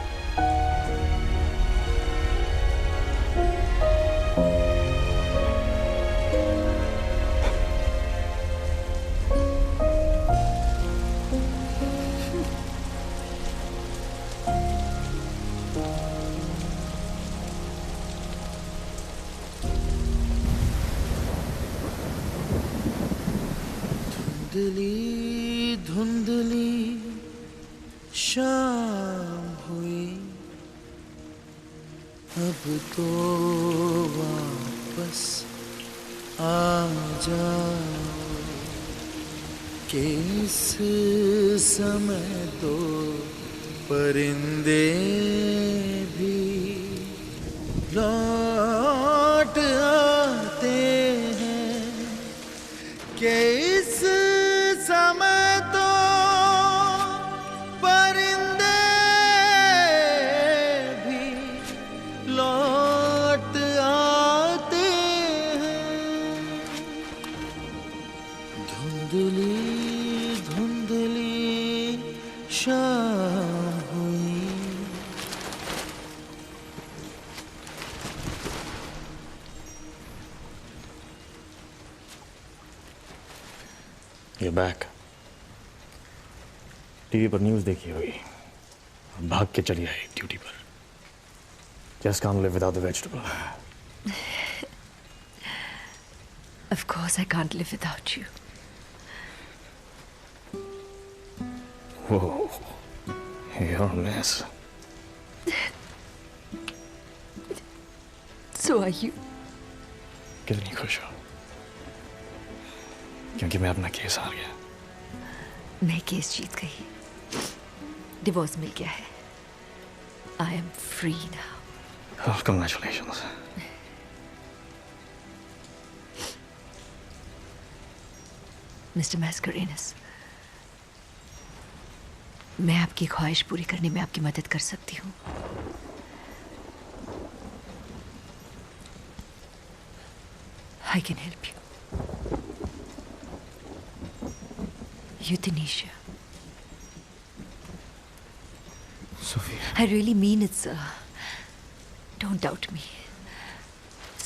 S5: धुंधली धुंधली शाम हुई, अब तो वापस आ जाओ कि इस समय तो परिंदे भी लौट आते हैं, कि इस समय तो परिंदे भी
S1: शाम हुई।
S14: You're back. टीवी पर न्यूज़ देखी होगी। भाग के चली आई ड्यूटी पर। Just can't live without the vegetable.
S7: Of course I can't live without you.
S14: Whoa, you're a mess.
S7: So are you.
S14: कितनी खुश हो? क्योंकि मैं अपना केस हार गया।
S7: मैं केस जीत गई। डिवोर्स मिल गया है। I am free now.
S14: Oh, congratulations.
S7: Mr. Mascarenhas, मैं आपकी ख्वाहिश पूरी करने में आपकी मदद कर सकती हूँ। I can help you. Euthanasia.
S14: Sophia.
S7: I really mean it, sir. Don't doubt me.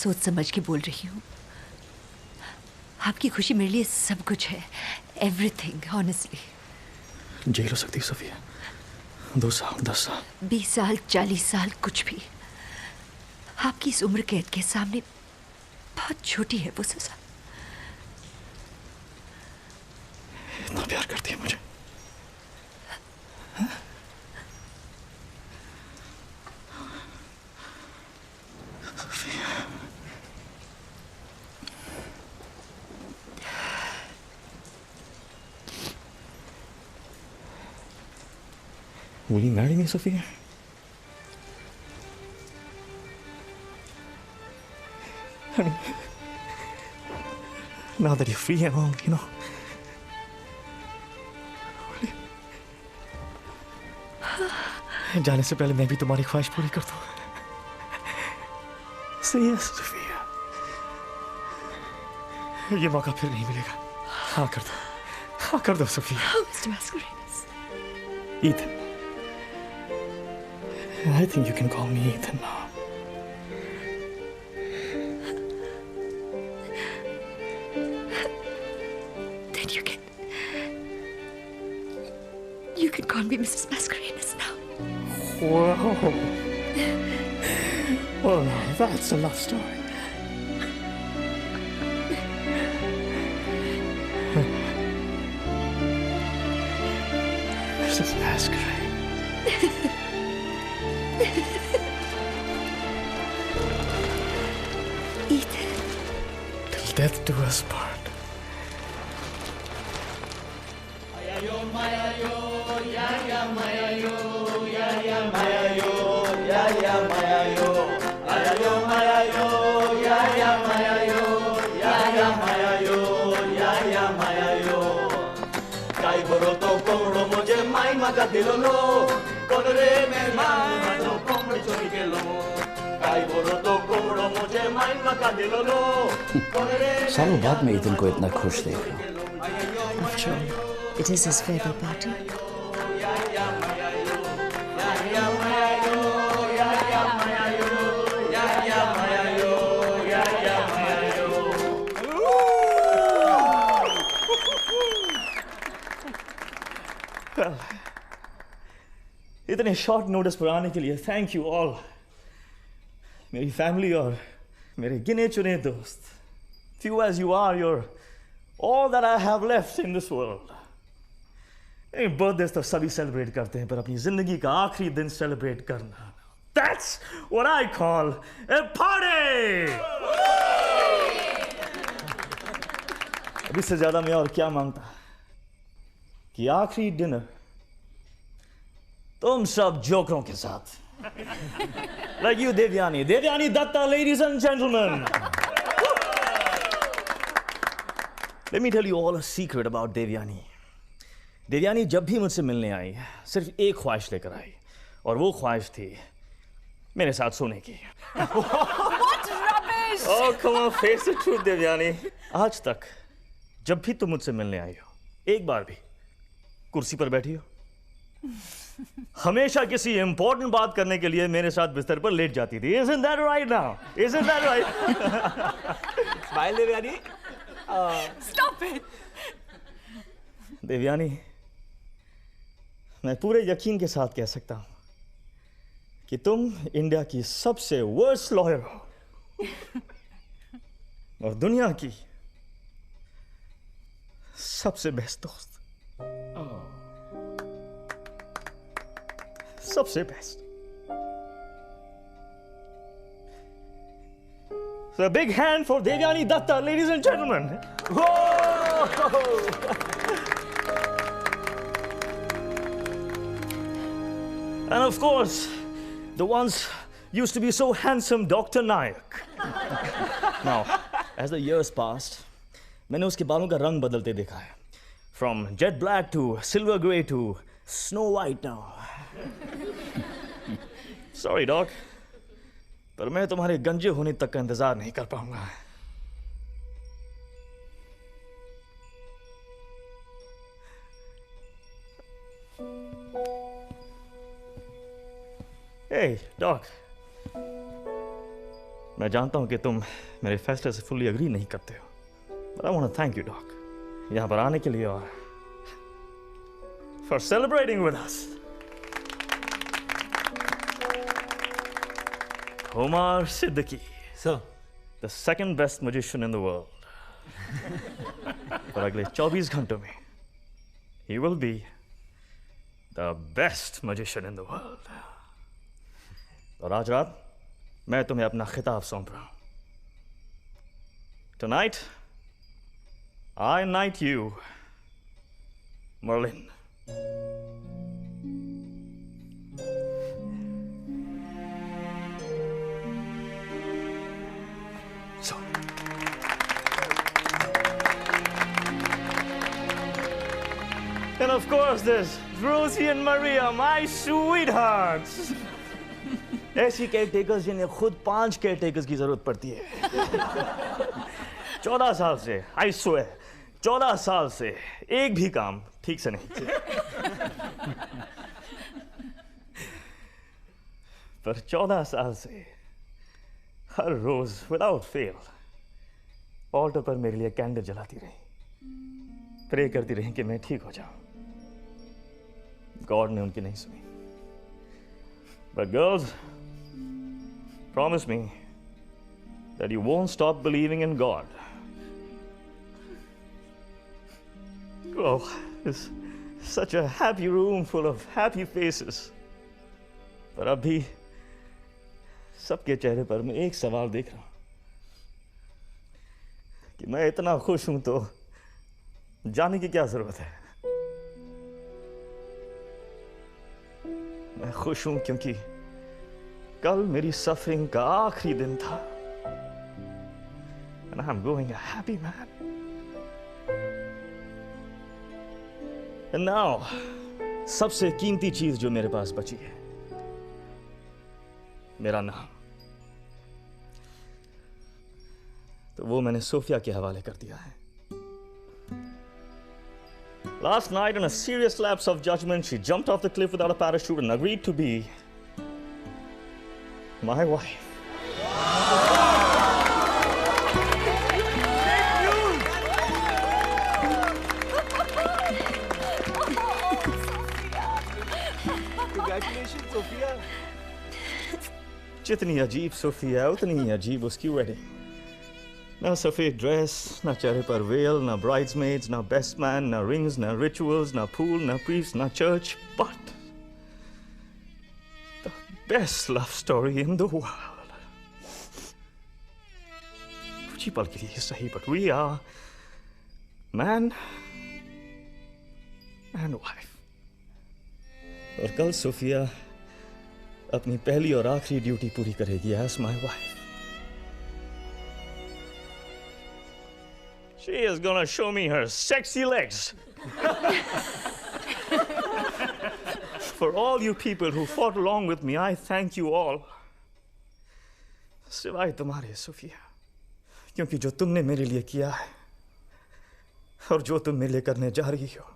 S7: सोच समझ के बोल रही हूँ। आपकी खुशी मेरे लिए सब कुछ है। Everything, honestly.
S14: जेल हो सकती है सोफिया। 2 साल, 10 साल,
S7: 20 साल, 40 साल, कुछ भी। आपकी इस उम्र कैद के सामने बहुत छोटी है वो सजा।
S14: इतना प्यार करती है मुझे। Will you marry me, Sophia? I mean, now that you're free and all, you know.
S2: जाने से पहले मैं भी तुम्हारी ख्वाहिश पूरी कर दूं।
S14: Say yes, Sophia.
S2: ये मौका फिर नहीं मिलेगा। हाँ कर दो, हाँ कर दो Sophia.
S7: Oh, Mr. Mascarenhas.
S14: Ethan. I think you can call me Ethan now.
S7: Then you can call me Mrs. Mascarenhas now.
S14: Whoa. Well, now that's a love story. Mrs. Masquerade.
S7: Ethan.
S14: Till death do us part.
S1: दिलो कोनरे में मानो कोमड़ चोरी के लो काई बोलो तो कोमड़ो मुझे mine मका दिलो कोनरे
S8: सालों बाद मैं ईथन को इतना खुश देख रहा हूँ।
S7: After all, it is his farewell party.
S3: इतने शॉर्ट नोटिस पर आने के लिए थैंक यू ऑल। मेरी फैमिली और मेरे गिने चुने दोस्त। Few as you are, you're all that I have left in this world. Birthdays तो सभी सेलिब्रेट करते हैं, पर अपनी जिंदगी का आखिरी दिन सेलिब्रेट करना, that's what I call a party. अभी से ज्यादा मैं और क्या मांगता कि आखिरी डिनर तुम सब जोकरों के साथ, like you, Devyani Datta, ladies and gentlemen. Let me tell you all a secret about Devyani. Devyani जब भी मुझसे मिलने आई सिर्फ एक ख्वाहिश लेकर आई, और वो ख्वाहिश थी मेरे साथ सोने की।
S6: What rubbish!
S3: Oh, come on, face the truth, Devyani. आज तक जब भी तुम मुझसे मिलने आई हो, एक बार भी कुर्सी पर बैठी हो, हमेशा किसी इंपॉर्टेंट बात करने के लिए मेरे साथ बिस्तर पर लेट जाती थी। Isn't that right now? Isn't that right?
S10: Smile, Devyani.
S6: Stop it.
S3: Devyani, मैं पूरे यकीन के साथ कह सकता हूं कि तुम इंडिया की सबसे वर्स्ट लॉयर हो और दुनिया की सबसे बेस्ट दोस्त। सबसे best. So a big hand for Devyani Datta, ladies and gentlemen. Whoa! And of course, the ones used to be so handsome, Dr. Nayak. Now, as the years passed, मैंने उसके बालों का रंग बदलते देखा है. From jet black to silver gray to snow white now. Sorry, Doc. पर मैं तुम्हारे गंजे होने तक का इंतजार नहीं कर पाऊंगा. Hey, Doc. मैं जानता हूं कि तुम मेरे फैसले से फुल्ली अग्री नहीं करते हो. But I want to thank you, Doc. यहाँ पर आने के लिए और for celebrating with us. Omar Siddiqui.
S10: Sir.
S3: The second best magician in the world. पर अगले 24 घंटों में he will be the best magician in the world. और आज रात मैं तुम्हें अपना खिताब सौंप रहा हूं. Tonight, I knight you, Merlin. So. And of course, there's Rosie and Maria, my sweethearts. ऐसी केयरटेकर्स जिन्हें खुद 5 केयरटेकर्स की जरूरत पड़ती है. 14 साल से, I swear, 14 साल से एक भी काम ठीक से नहीं किया. पर 14 साल से हर रोज विदाउट फेल ऑल्टर पर मेरे लिए कैंडल जलाती रही, प्रे करती रही कि मैं ठीक हो जाऊं. गॉड ने उनकी नहीं सुनी. But girls, promise me that you won't stop believing in God. Oh, it's such a happy room full of happy faces. पर अभी सबके चेहरे पर मैं एक सवाल देख रहा हूं कि मैं इतना खुश हूं तो जाने की क्या जरूरत है. मैं खुश हूं क्योंकि कल मेरी सफरिंग का आखिरी दिन था. And I'm going a happy man. And now, सबसे कीमती चीज जो मेरे पास बची है, मेरा नाम. तो वो मैंने सोफिया के हवाले कर दिया है. Last night, in a serious lapse of judgment, she jumped off the cliff without a parachute and agreed to be my wife.
S10: Congratulations, Sophia.
S3: जितनी अजीब सोफिया उतनी ही अजीब उसकी वेडिंग. ना सफेद ड्रेस, ना चेहरे पर वेल, ना ब्राइड्समेड्स, ना बेस्ट मैन, ना रिंग्स, ना रिचुअल्स, ना पूल, ना प्रीस्ट, ना church, but the best love story in the world. कुछ ही पल के लिए सही, but we are man and wife. और कल सोफिया अपनी पहली और आखिरी ड्यूटी पूरी करेगी as my wife. She is gonna show me her sexy legs. For all you people who fought along with me, I thank you all. सिवाय तुम्हारे सोफिया, क्योंकि जो तुमने मेरे लिए किया है और जो तुम मेरे लिए करने जा रही हो,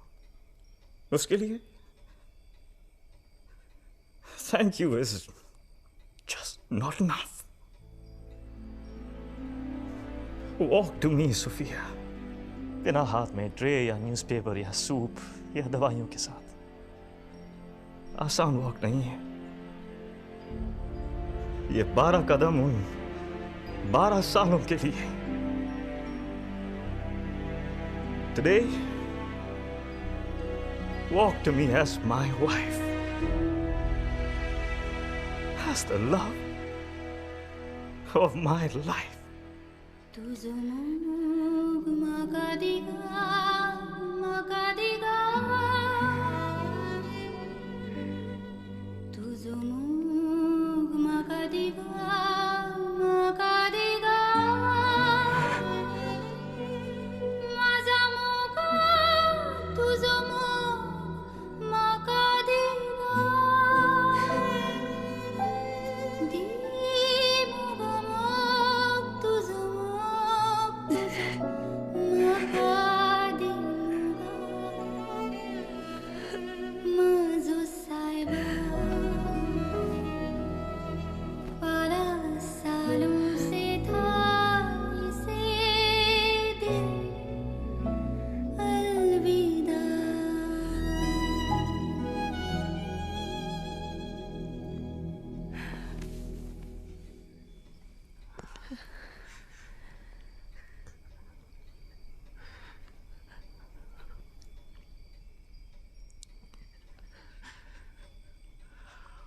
S3: उसके लिए thank you is just not enough. Walk to me, Sophia. बिना हाथ में ट्रे या न्यूज़पेपर या सूप या दवाइयों के साथ। आसान वॉक नहीं है। ये 12 कदम उन 12 सालों के लिए। Today, walk to me as my wife, as the love of my life.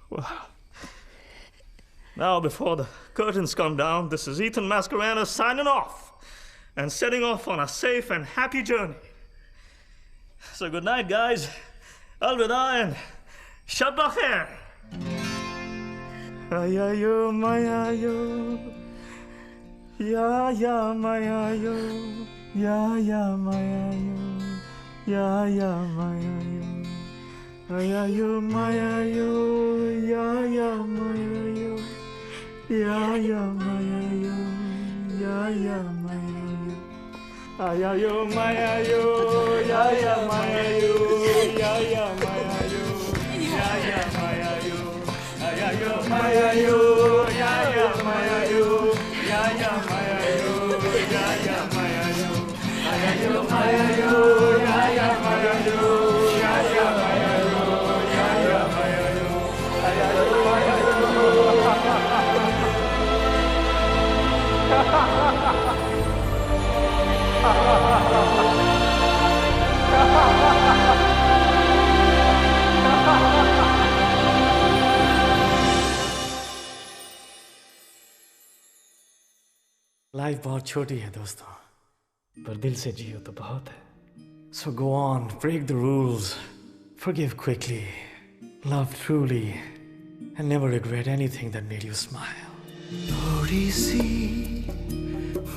S3: Well, now before the curtains come down, this is Ethan Mascarenas signing off and setting off on a safe and happy journey. So good night, guys. Alvida and Shab Bakhair. Ayayo mayayo, ya ya mayayo, ya ya mayayo, ya ya mayayo. Ayayo mayayo, ya ya mayayo, ya ya mayayo, ya ya mayayo. Ayayo mayayo, ya ya mayayo, ya ya mayayo, ya ya mayayo. Ayayo mayayo, ya ya mayayo, ya ya mayayo, ya ya mayayo. Ayayo mayayo, ya ya mayayo, ya ya mayayo.
S2: Life बहुत छोटी है दोस्तों, पर दिल से जियो तो बहुत है. So go on, break the rules, forgive quickly, love truly, and never regret anything that made you smile.
S5: थोड़ी सी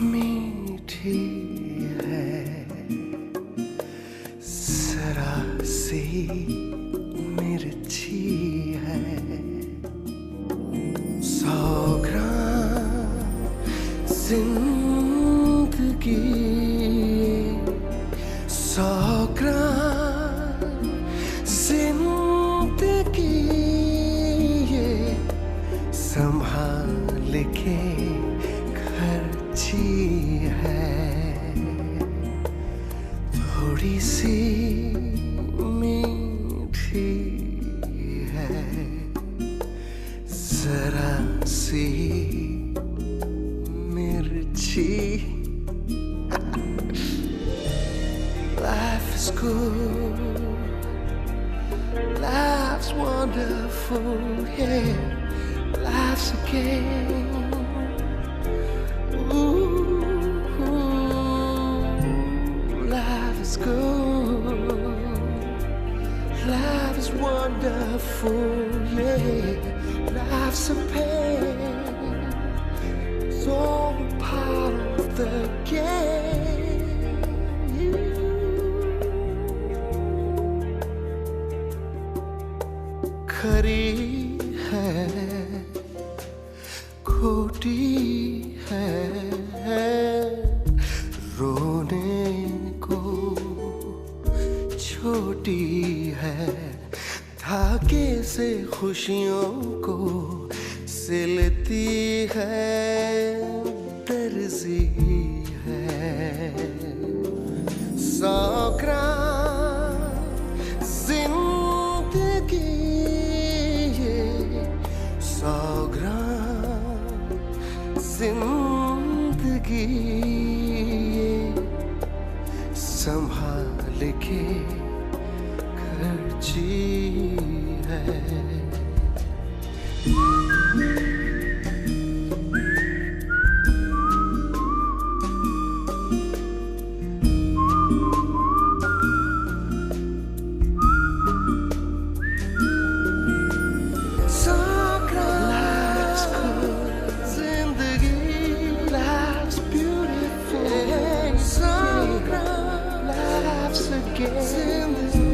S5: मीठी है, जरा सी मिर्ची है, 100 ग्राम जिंदगी, 100 ग्राम जिंदगी ये संभाल के खर्ची है. थोड़ी सी मीठी है, जरा सी मिर्ची. Life is good, life's wonderful, yeah. Life's a game. Ooh, life is good, life is wonderful, yeah. Life's a pain, it's all part of the game. खरी है, खोटी है, रोने को छोटी है, धागे से खुशियों को सिलती है दर्जी है 100 ग्राम जिंदगी ये 100 ग्राम जिंदगी ये संभाल के खर्ची है again.